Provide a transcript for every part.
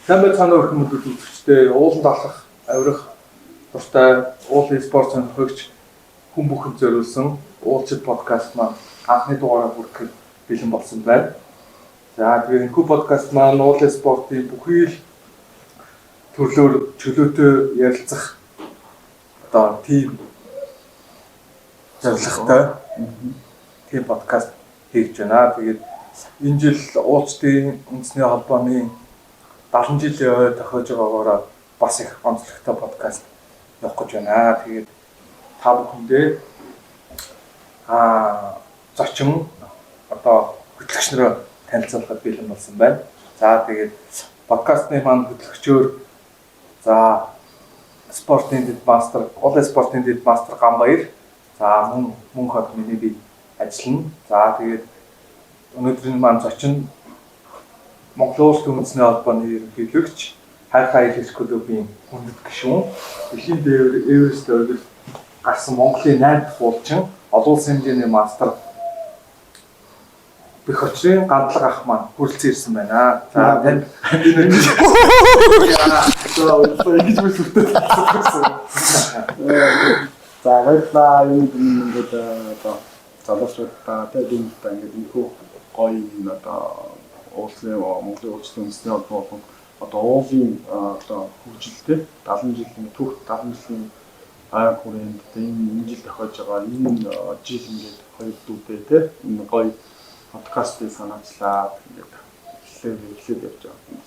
Сайн байцгаана уу хүмүүст үзэгчдээ ууланд алхах, авирах, дуртай уулын спорт сонирхогч хүн бүхэнд зориулсан уулзалт подкаст маань анхны дугаараа хүрэхэд бэлэн болсон байна. За тэгээд энэ подкаст маань уулын спортын бүхий л төрлөөр чөлөөтэй ярилцах одоо тийм зорилготой тийм подкаст хийж байна. Тэгээд энэ жил уулзалтын үндэсний холбооны 70 жилийн тохиож байгаагаар бас их онцлогтой подкаст явах гэж байна. Тэгээд та бүхэндээ зочин одоо хөтлөгч нараа танилцуулахад бэлэн болсон байна. За тэгээд подкастны маань хөтлөгчөөр за спортын дэд мастер, уулын спортын дэд мастер Ганбаяр. За мөн хот миний би ажиллана. За тэгээд өнөөдрийн маань зочин Монголын үндэсний холбооны ерөнхийлөгч хайрхай айлч клубын хүндэт гишүүн дэлхийн дээвэр Эверест өргөл гарсан Монголын 8 дахь уулчин олон улсын хэмжээний мастер Бэх очрын гандлага ах маань хүрэлцэн ирсэн байна. За танд энэ ингэж бүсэлтэй тасалсан. За баярлалаа. Ингээд одоо залуучуудаа тэгээд ингээд энэхүү гоё энэ одоо уулын Монголын үндэсний холбоо одоо уулын одоо хөгжилтэй 70 жилийн түүх 70 жилийн хүрээнд энэ жил тохиож байгаа энэ жил ингээд хоёр дүүтэй те энэ гоё подкастыг санаачлаад ингээд эхлээд явж байгаа юм.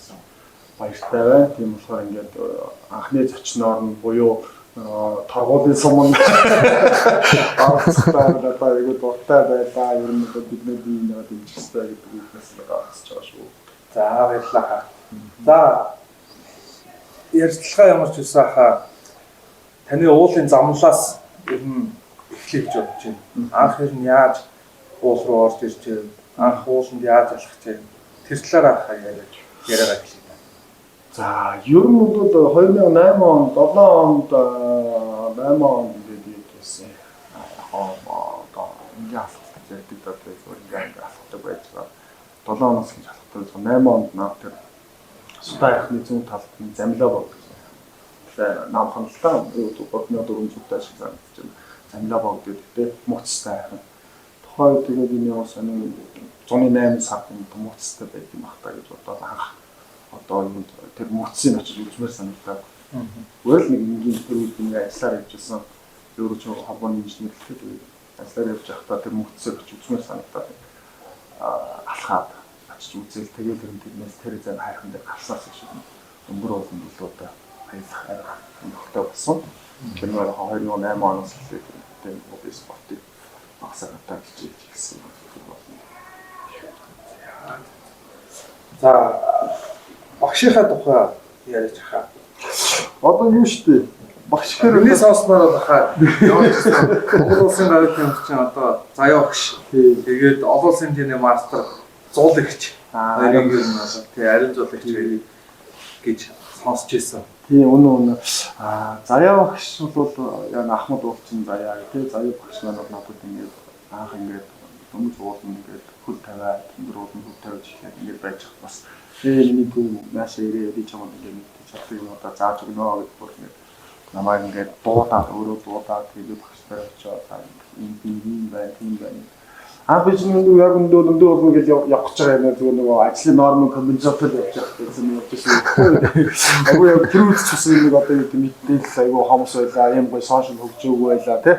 Баяртай байна. Тийм болохоор ингээд анхны зочноор нь буюу торгуулийн суманд авцтай одоо яг дуртай байлаа. Ер нь бидний бие нэг дэмжихтэй гэдэг үгнээс гаргаж байгаа шүү. За баярлалаа. За ярилцлага ямар ч үсэн таны уулын замналаас ер нь эхлэх гэж бодож байна. Анх ер нь яаж уул руу орж ирж байна? Анх ууланд яаж алхаж байна? Тэр талаараа яриагаа хэлье. За ер нь бол 2008 онд 8 онд ингээд хийсэн. Одоо ингээ алхах гэдэг одоо ингээ алхдаг байж байгаа. 7 оноос гэж алхдаг. 8 онд наад тэр Судай яхны зүүн талд нь замлаа бог гэсэн. Тэгэхээр намхан л та бодны 400 таа шиг замлаа бог гэдэг мууцтай яхан. Тухайн үед тэгээд энэ бас энэ 108 сарын мууцтай байт юм ахтаа гэж бодоод анх одоо юм тэр мууцыг очиж үзмээр санагдаад. Өөрөөр нэг ингийн тэр үед нэг ажиллаар явжсэн Еврочон холбооны инженерлэгтэй тэгээд ажиллаар явж байхдаа тэр мууцыг очиж үзмээр санагдаад алхаад очиж үзэл тэгээд тэрнээс тэр зам хайрхан дээр гарснаас шиг өнгөр уулын бүлгүүдээ аялах арга нөхдөй болсон. Тэр нь 2008 оноос эхлээд тэр уулын спортыг багасаа татгалж ирсэн байна. За багшийнхаа тухай яриач хаа. Одоо юу штэ багш хэрэг сонсноор бахаа. Монгол улсын гариг хэмжээний одоо заяа багш. Тэгээд олон улсын хэмжээний мастер зуулагч. Хоёрын ер нь одоо тий ариун зуулагч гэж сонсч ирсэн. Тий үнэ. Заяа багш бол яг Ахмад уулчин заяа тий заяа багш маань надад ингээд анх ингээд дөнгөж уулын ингээд хөл тавиад өндөр уулын хөл тавьж ихэд ингээд байж хат бас нэг нааш ирээ би чамд ингээд чаддаг юм одоо зааж өгнө гэж бүр ингээд намайг ингээд дуудаад өөрөө дуудаад тэгээд багштай очиод энэ бай тийм байна. Бид нэг яг өндөр болно гэж явах гэж байгаа юм зүгээр нөгөө ажлын нормын компенсатор явж байгаа гэсэн юм явчихсан. Агуу яг трүүц гэсэн нэг одоо юу мэдээлэл айгуу хомс байлаа, юм гой сошиал хөгжөөгүй байлаа тий.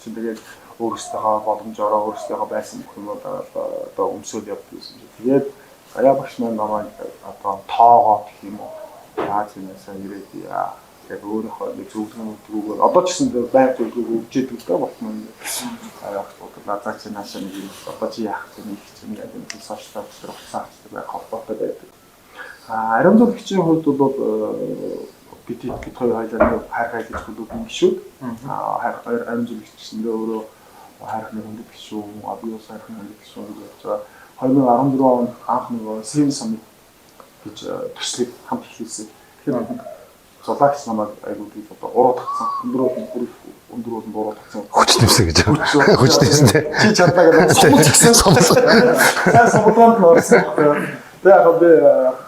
Тэгээд өөрсдийнхөө боломжоор өөрсдийнхөө байсан бүх юм одоо өмсөөл явуулсан. Тэгээд аяа багш намайг одоо тоогоо гэх юм уу. Яаж юмсаа ирээд яа. Тэгээд өөрийнхөө нэг зөвлөгөөнүүд одоо ч гэсэн байг зөвлөгөө өгч идэг даа болтмон. Аяа багш чинь наашаа нэг одоо чи яах вэ нэг чинь гэдэг нь сошиал дээр уцаарч байх холбоотой байдаг. Ариун зурагчийн хувьд бол бид хоёр хоёулаа хайрхай гэж хэлдэг гişүүд. Ариун зурагчсэндээ өөрөө хайрхны хүндэт гişүү, абиус хайрхны хүндэт гişүү гэж байгаа. 2014 онд анх нэг Сэм саммит гэж төслийг хамт хийсэн. Тэгэхээр зулагч намайг айгуу тийм одоо уруу татсан. Өндөр уруу татсан. Хүч нэмсэн гэж. Хүч нэмсэнтэй. Чи чаддаг юм. Сумж гэсэн сумж. Сайн сумданд норсон. Тэгээд яг би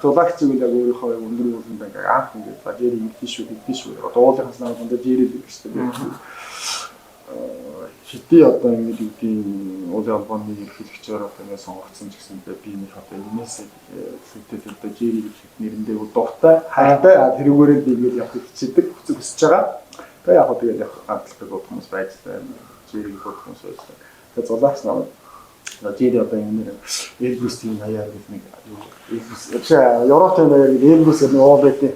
зулагчиг л яг өөрийнхөө яг өндөр ууланд ингээ анх ингээ за жири мэдээ шүү. Дуулынхаас надад дундаа жири гэдэг чинь хэдий одоо ингэ үгийн уулын албаны ерөнхийлөгчөөр одоо ингэ сонгогдсон ч гэсэн би нэг одоо энэс сэтэл одоо жири гэх нэрэндээ дуртай хайртай тэрүүгээрээ би ингэ явах хичээдэг хүсэж байгаа. Тэгээ яг тэгээд яг амтлах гот хүмүүс байж таа жири гот хүмүүс байж таа. Тэгээ зулагч намайг жири одоо ингэ Эльбрусийн аяар гэх нэг Эльбрус Европын аяар гэх Эльбрусийн уул байдیں۔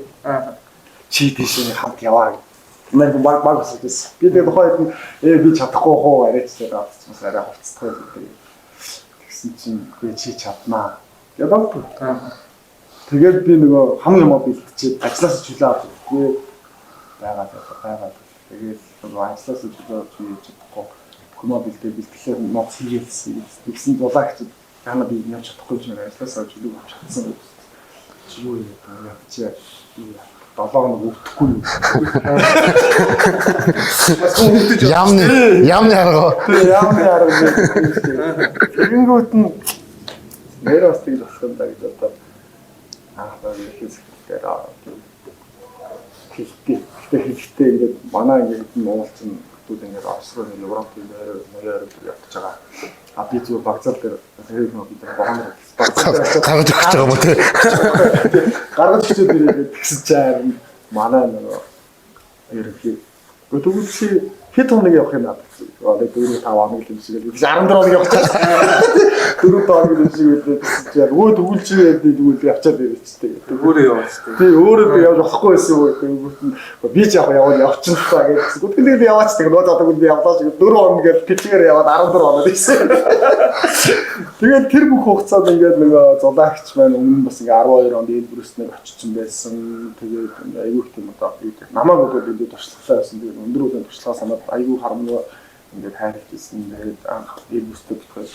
Чи тийш хамт яваа. Мэн баг усдээс. Би тэгээд хойд би чадахгүй хоо арайч тэгээд авчихсан арай хувцастай гэдэг. Тэгсэн чинь би чи чаднаа. Ядаг. Тэгээд би нөгөө хамгийн мод бэлтчихэд ажилласаа чөлөө авчих. Би байгаа. Тэгээд нөгөө ажилласаа чөлөө хийж чадахгүй. Хүмүүс бэлтгэлээ мод хийгээсэн. Тэгсэн дулаагч яна би явж чадахгүй ч нэг ажилласаа чөлөө авч чадсан. Чи юу юм бэ? Чи 7 хоног өвдөхгүй юу? Ямны арга. Ямны арга. Тэгэнгүүт нь нэрээс тийм болсон даа гэж одоо аа хийсгээр хэрэгтэй ингээд манай ингээд уулзсан хүмүүс ингээд авсрал Европын нэрээр явж байгаа. А би зөв багцал дээр хэрэг нөө бид багаар гаргаж өгч байгаа юм уу те? Гаргаж өгч ирээд тэгсэн чинь манай нөгөө ерөнхий өдөржи хэд хоног явах юм надад. Одоо 4-5 хоног л юм шиг л 14 хоног явах гэж. 4 хоног юм шиг үлдээ тэгсэн чинь өө төгөлж ирээд тэгвэл явчаад ирчихтэй. Өөрөө яваачтай. Тий өөрөө явж болохгүй байсан үү? Би ч явчихсан гэсэн. Гүтгэл яваач тэг нөө одоо би явлаа шиг 4 хоног гэж тэлгээр яваад 14 хоног гэсэн. Тэгээд тэр бүх хугацаанд ингээд нөгөө зулагч маань өмнө бас ингээ 12 онд Эльбрус нэг очсон байсан. Тэгээд айгүй их юм одоо намайг одоо бид туршлагатай байсан. Тэгээд өндөр үеийн туршлагаас хамаад айгүй харамнаа ингээд хайрлаж ирсэн. Тэгээд анх Эльбрустэй битгээс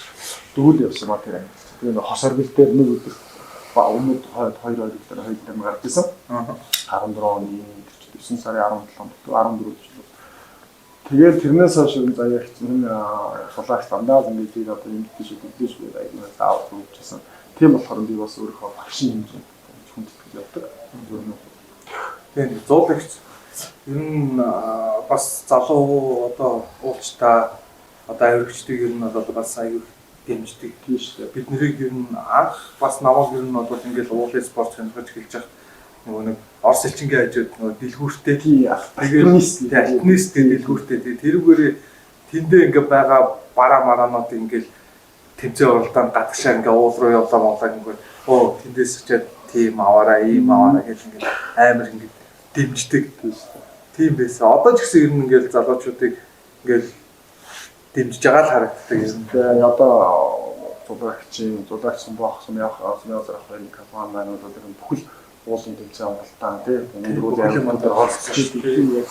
дүүл явсан маа тэр. Тэгээд хосор бил дээр нэг өдөр өмнөд 2 өдөр хоёрдаа гарч ирсэн. 14 оны 9 сарын 17-нд 14 тэгээд тэрнээс хойш заяа хийсэн сулаач дандаа ингэж одоо юм гэдэг шүү дээ айгүй заавал өгчсэн. Тийм болохоор би бас өөрийнхөө багшийн хэмжээнд хүндэтгэл явдаг. Тийм зуулагч ер нь бас залуу одоо уулчтай одоо авирагчдыг ер нь одоо бас аюул дэмждэг тийш бид нэрийг ер нь анх бас намайг ер нь бол ингээл уулын спорт сонирхож эхэлж байгаа нөгөө нэг Орос элчингийн хажууд нөгөө дэлгүүртэй тэгээд альпинист дэлгүүртэй тэрүүгээрээ тэндээ ингээ байгаа бараа мараанууд ингээл тэмцээн уралдаанд гадагшаа ингээ уул руу явлаа монлаа гингээр оо тэндээс очиад тийм аваараа ийм аваараа гэж ингээ амар ингээ дэмждэг тийм байсан. Одоо ч гэсэн ер нь ингээл залуучуудыг ингээл дэмжиж байгаа л харагддаг юм. Тэгээ одоо зулагчсан боохсон явах хоёрын компани маань одоо бүхэл уулын тэмцээн уралдаан тийм өнөөдөр уулын оролцож тэгээд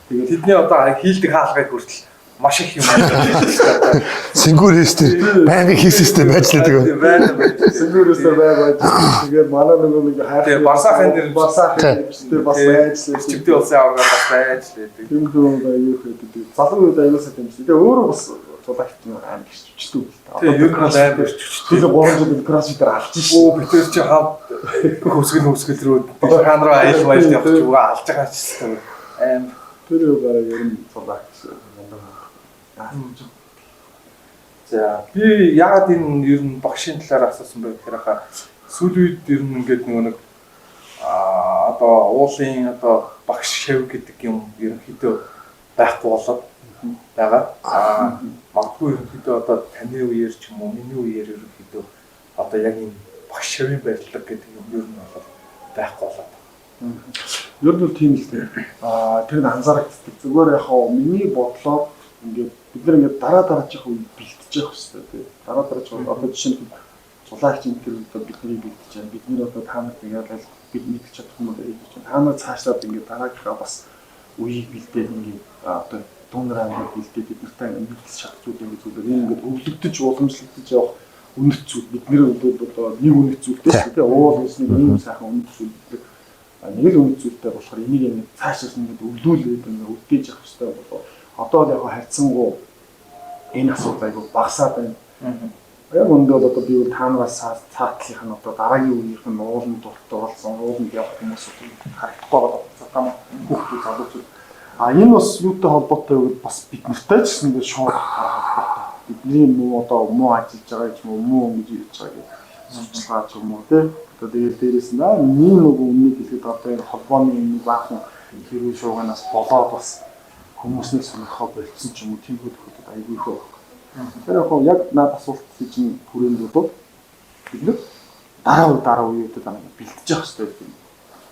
тэдний одоо хийлдэг хаалгыг хүртэл маш их юм байна. Сингүүрээстэй байнгын хийх систем байж л байдаг. Сингүүрээстэй байгаад тэгээд манай нэг хайр барсаахын дээр бас байж л чивдээ улсын аваргаар бас байж л байдаг. юм дөрөв аюу хэдэг. Залуу үед аюулсаа тэмцээ. Тэгээд өөрөө бас зулагч амар гिचчдэг. Тэгээд ер нь бол амар гिचчдэг. Тэгээд 3 жил кроссфитээр алж шүү. Оо битэр чи хав хөсгөл рүү хаан руу аялал явах ч үгүй алж байгаа ч гэсэн амар тэр үгээр ер нь зулагч за би яагаад энэ ер нь багшийн талаар асуусан бэ гэхээр хаа сүүлийн үед ер нь ингээд нэг одоо уулын одоо багш шав гэдэг юм ерөнхийдөө байхгүй болоод байгаа. Магадгүй ерөнхийдөө одоо таны үеэр ч юм уу миний үеэр ерөнхийдөө одоо яг энэ багш шавын барилга гэдэг юм ер нь бол байхгүй болоод. Ер нь тийм л дээ. Тэр нь анзаарагддаг. Зүгээр яхаа миний бодлоор ингээд бид нар ингээд дараачих үе бэлтэж явах хэрэгтэй тийм. Дараачих одоо жишээ нь зулагч энэ төр одоо бидний бэлтэж байна. Бид нэр одоо та нарт ингээд бид мэдчих чадах юм уу гэж байна. Та нар цаашлаад ингээд дараагийнхаа бас үеийг бэлдээд ингээд одоо дуунараа ингээд бэлдээд бид нартай ингээд мэдчих чадчих юм гэж үздэг. Энэ ингээд өвлөгдөж уламжлагдаж явах үнэт зүйл. Бид нэр одоо нэг үнэт зүйлтэй шүү дээ. Уул гэсэн нэг сайхан үнэт зүйл гэдэг. Нэг л үнэт зүйлтэй болохоор энийг ингээд цаашаас ингээд өвлүүлээд ингээд өвдөж явах хэрэгтэй болоо. Одоо л яг хайцсангуу энэ асуудал айгүй багасаад байна. Яг өндөө бол одоо би таанаас цаатлынх нь одоо дараагийн үеийнх нь уулын дуртай болсон ууланд явах хүмүүс харагдахгүй байгаа юм хүүхдүүд залуучууд. Энэ бас юутай холбоотой вэ? Бас бид нартай ч гэсэн шууд харагдах. Бидний муу одоо муу ажиллаж байгаа ч юм уу муу ингэж хийж байгаа гэж судалгаа ч юм уу тий. Одоо тэгээд дээрээс нь нэг өмнөд хэлэхэд одоо энэ холбооны нэг баахан хэрүүл шууганаас болоод бас хүмүүсний сонирхоо болцсон ч юм уу тийм хөдөлгөөд айгүй их байна. Тэр яг наад асуулт чинь хүрээнд бол бид нар дараа үеүүдэд бэлтэж явах хэрэгтэй юм.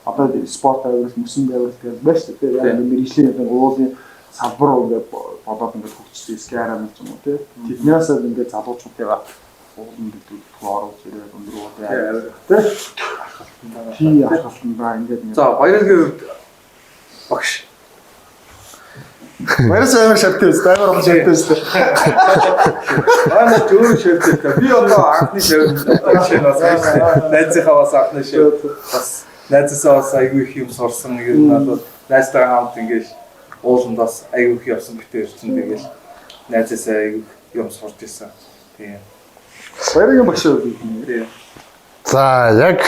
Одоо спорт авирал, мөсөн авирал гэж байна шүү дээ. Яг мэрэгжлийн уулын салбар ингээд бодоод ингээд хөгжсөн скарам юм уу тий. Тэднээс ингээд залуучуудаа уулын дэлгүүр оруулж ирээд өндөр уулын авирал тий. Тий ахалтандаа ингээд. За баяргийн хувьд багш. Баярс амар шаттай үст, амар шаттай үст. Манай зөв шаттай. Би одоо анхны шаттай бас найзынхаа бас анхны шаттай. Бас найзсаа бас айгүй их юм сурсан. Ер нь бол найзтайгаа хамт ингэж ууланд бас айгүй их явсан битээ ирсэн. Тэгэл найзсаа айгүй юм сурч ирсэн. Тийм. Баяргийн багш үү? Тийм. За яг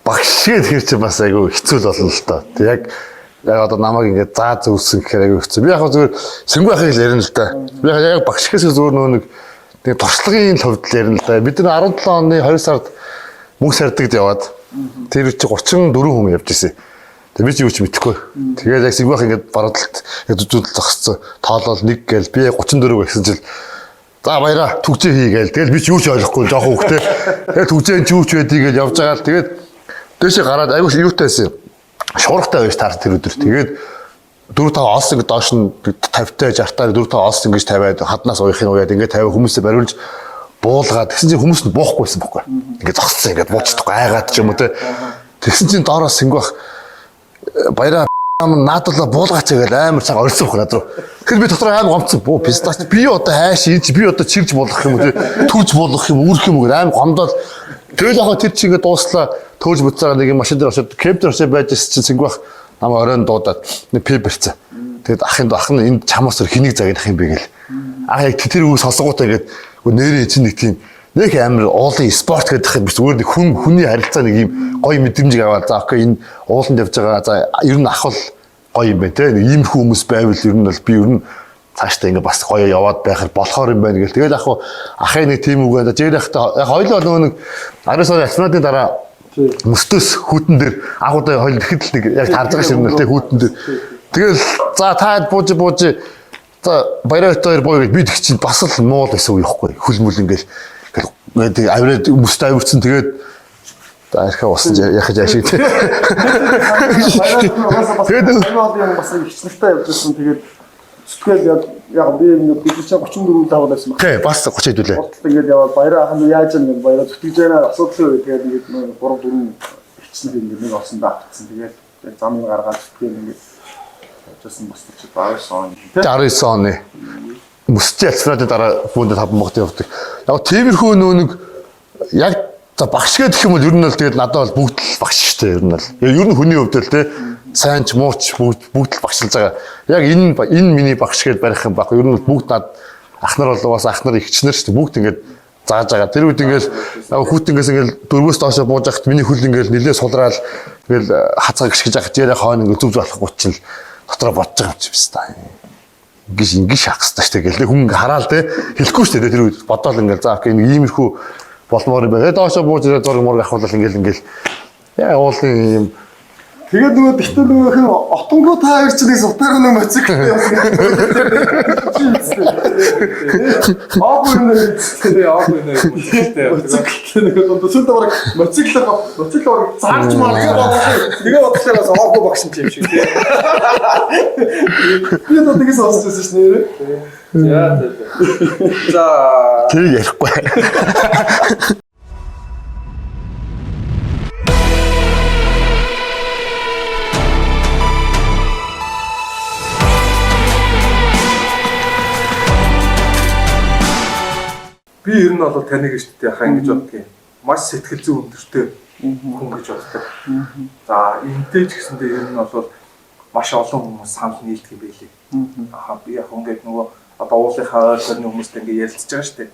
багш гэхэр чи бас айгүй хэцүү болно л доо. Яг одоо намайг ингээд заа зөвсөн гэхээр айгүй хэцүү. Би яг зүгээр сэнгүү ахыг л ярина л да. Би яг багшгээс зүгээр нэг туршлагын төвд ярина л да. Бид нар 17 оны 2 сард мөнгө сардагд яваад тэр чи 34 хүн явж ирсэн. Тэгээ би ч юу ч мэдэхгүй. Тэгээд яг сэнгүү ах ингээд баруудалт үзүүлэлт зогссон. Тоолол 1 гээл би 34 гэсэн чил за баяра түгжээ хий гээл. Тэгэл би ч юу ч ойлгохгүй жоохон хөвгтэй. Тэгээд түгжээ чи юу ч байдгийг гээл явж байгаа л тэгээд дэшээ гараад айгүй юутайсэн. Шуургатай байж таар тэр өдөр. Тэгээд 4-5 оос ингэ доош нь 50-тай 60-таар 4-5 оос ингэж тавиад хаднаас уухийн уяад ингэ тавиа хүмүүсээ бариулж буулгаад тэгсэн чинь хүмүүс нь буухгүйсэн байхгүй. Ингэ зогссон ингэ буучдаггүй айгаад ч юм уу те. Тэгсэн чинь доороос сингвах баяраа наадуулаа буулгаач гэж амар цаг орсон байхгүй над руу. Тэгэхээр би дотор аим гомцсон. Бөө пистач би одоо хайш ийж би одоо чирж болох юм уу те. Түүж болох юм үүрх юм уу аим гомдол. Тэгэл яхаа тэр чи ингэ дууслаа төөж буцаага нэг машин дээр очоод кемпер очоод байж чинь сингвах намаа оройн дуудаад нэг пи барьцаа. Тэгэд ах нь энд чамаас хэнийг загнах юм бэ гэл. Ах яг тэр үг сонсгоотаа ингээд нэрээ чинь нэг тийм нэг амар уулын спорт гэдэг юм биш зүгээр нэг хүний харилцаа нэг юм гоё мэдрэмжийг аваад за окей энэ ууланд явж байгаа за ер нь ахвал гоё юм байна те нэг ийм хүмүүс байвал ер нь бол би ер нь цаашдаа ингээ бас гоё яваад байхаар болохоор юм байна гэл. Тэгээд ахын нэг тийм үг байна. Жээр ахта яг хоёлоо нөгөө нэг 10 сарын альцнуудын дараа мөстөөс хүүтэн дээр агуудаа хоёул ихэд л нэг яг тарж байгаа ширнэ те хүүтэн дээр. Тэгэл за та бууж за баяраа хоёр боо гэж би тэг чинь бас л муул байсан уу яахгүй хөл мөл ингээл авираад мөстөө авирцсан тэгээд за архаа усан яхаж ашиг те. Тэгээд бас ихчлэгтэй явжсэн тэгээд сэтгэл яг би нэг бид чинь 34 даваад байсан байна. Тий, бас 30 хэдүүлээ. Ингээд яваад баяраа ахын яаж ингэ баяраа зүтгэж байна асуудал үү тэгээд ингээд 3-4 ихчлэг ингээд нэг олсон даатсан. Тэгээд замыг гаргаад зүтгэл ингээд явжсэн бас ч 19 он. 19 оны. Мөсчийн альцнуудын дараа бүхэнд 5 могт явдаг. Яг тиймэрхүү нэг яг за багш гэдэг юм бол ер нь л тэгээд надад бол бүгд л багш шүү дээ ер нь бол. Ер нь хүний хувьд л те сайн ч муу ч бүгд л багшлж байгаа. Яг энэ миний багш гэж барих юм баг. Ер нь бүгд над ах нар бол бас ах нар ихчнэр шүү дээ. Бүгд ингээд зааж байгаа. Тэр үед ингээд хүүтэнгээс ингээд дөрвөөс доошо бууж ахт миний хөл ингээд нилээ сулраал тэгэл хацаа гიშгэж ахт ярэ хойно ингээд зүв болохгүй ч л дотроо бодож байгаа юм чи биш та. Ингэж шахах хэрэгтэй шүү дээ гэл. Хүн ингээд хараал те хэлэхгүй шүү дээ. Тэр үед бодоол ингээд за окей нэг иймэрхүү болмоор юм байна. Доошо бууж ирээд зураг мураг ахвал ингээд яа уулын юм. Тэгээд нөгөө битүү нөгөө хин отонгоо та хоёр ч нэг сутаар нэг моцикл явсан. Аагүй нэ моцикл нөгөө төсөлд бараг моцикл цаарч маа тэгээ бодчихлаа бас аагүй багш юм шиг тий. Би одоо тэгээс сонсчихсон ш нэрээ. За тэр ярихгүй. би ер нь бол таныг шүү дээ хаа ингэж боддгийг. Маш сэтгэл зүйн өндөртэй хүн гэж боддог. За энтэй ч гэсэндээ ер нь бол маш олон хүмүүс санал нийлдэг юм байлээ. Би яг ингээд нөгөө одоо уулынхаа ойр тойрны хүмүүстэй ингээ ярилцж байгаа шүү дээ.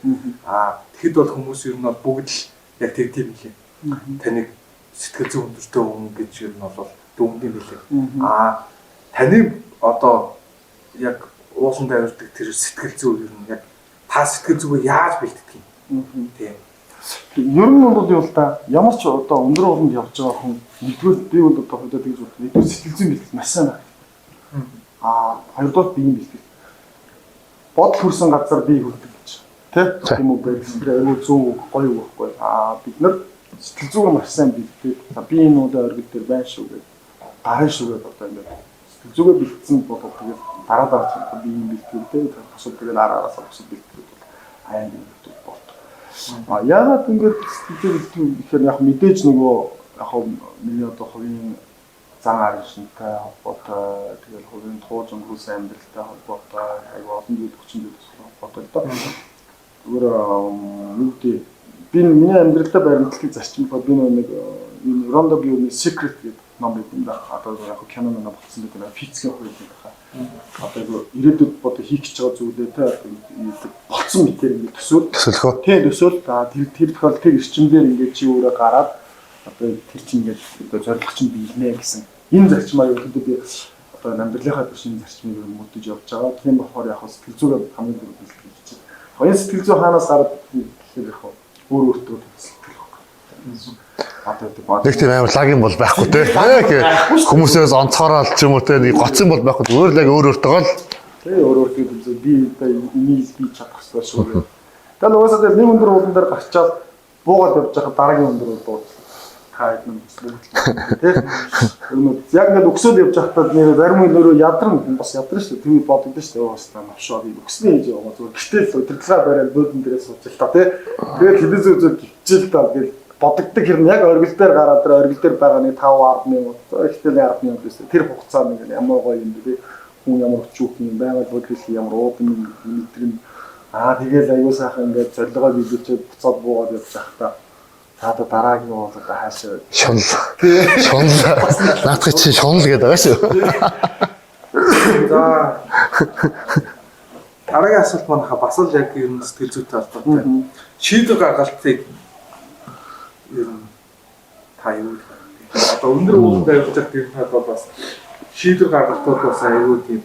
Тэгэхэд бол хүмүүс ер нь бол бүгд л яг тийм хэлээ. Таныг сэтгэл зүйн өндөртэй хүн гэж ер нь бол дүнгийн хэлээ. Таны одоо яг ууланд авирдаг тэр сэтгэл зүй ер нь яг та сэтгэл зүгээ яаж бэлтгэдэг юм? Тийм. Ер нь бол юу л да ямар ч одоо өндөр ууланд явж байгаа хүн нэгдүгээр би бол одоо хөдөө тэгж боддог. Нэгдүгээр сэтгэл зүйн бэлтгэл маш сайн байна. Хоёрдугаар биеийн бэлтгэл. Бодол хүрсэн газар бие хүрдэг гэж. Тийм үү? Бэлтгэл аюул зүү гоё байхгүй. Бид нар сэтгэл зүгээ маш сайн бэлтгэдэг. Би энэ удаа оргил дээр байна шүү гэдэг. Гарын шүгээд одоо ингээд сэтгэл зүгээ бэлтгэсэн бол тэгээд дараа биеийн бэлтгэл дээр босод тэгээд араас босод бэлтгэл бол аян бэлтгэл болдог. Яагаад ингээд сэтгэл зүй гэхээр яг мэдээж нөгөө яг миний одоо хувийн зан аргашинтай холбоотой тэгэл хувийн тууж өнгөрүүлсэн амьдралтай холбоотой аюу олон зүйл хүчин зүйлс холбоотой л доо. Зүгээр нүгдээ би миний амьдралдаа баримтлахыг зарчим бол би нэг Ronda Byrne Secret гэдэг ном юм да. Одоо яг кино нэг болсон гэдэг нь физикийн хувьд байгаа. Одоо ирээдүйд бодо хийх гэж байгаа зүйлээ те болцсон мэтэр ингээд төсөөлөх. Тийм төсөөл. Тэр тохиолдолд эрчимээр ингээд чи өөрөө гараад одоо тэр чинь ингээд одоо зорилго чинь биелнэ гэсэн. Энэ зарчмаа юу гэдэг би одоо амьдралынхаа төршин зарчмыг мөдөж явж байгаа. Тийм болохоор яг сэтгэл зүйн хамгийн дөрөв бэлтгэл хийж байна. Хоёрын сэтгэл зүй хаанаас гараад гэхээр яг өөр өөртөө сэтгэл хөдлөх. Нэг тийм амар лагийн бол байхгүй те. Хүмүүсээс онцгороод ч юм уу те нэг гоцсон бол байхгүй. Өөр л яг өөр өөртөө л. Тэгээ өөр өөртөө би энийг би чадах хэрэгтэй шүү. Тэгэл уусаа нэг өндөр уулан дээр гарчаад буугаад явж байхад дараагийн өндөр уулууд таад нэг бүгд те. Яг ингээд өксөд явж байхдаа нэр зарим нөрөө ядарна бас ядарна шүү. Тэр бодогдсон шүү. Уусаа навшоо би өкснээ хийж яваа зүгээр. Гэтэл өдөрлөгөө бариад бөөдөн дээрээ сууж л та те. Тэгээд хэдэн зүү гिचэл та гэл бодогддог хэрнээ яг оргил дээр гараад тэр оргил дээр байгаа нэг 5-10 ихтэй 10 минут байсан. Тэр хугацаанд ингээд ямар гоё юм бэ? Хүн ямар өчүүх юм байгаад хөдөлгөл ямар уудын мэдрэн тэгээл аюу сайхан ингээд зорилгоо биелүүлж буцаад буугаад явж байхдаа цаада дараагийн уулаа хаашаа шунал наадах чи шунал гэдэг байгаа шүү. За дараагийн асуулт манайха бас л яг ер нь сэтгэл зүйтэй холбоотой. Шийдвэр гаргалтыг ер нь та юу гэх вэ? Одоо өндөр ууланд авирж байгаа тэр нь бол бас шийдвэр гаргалтууд бас аюул тийм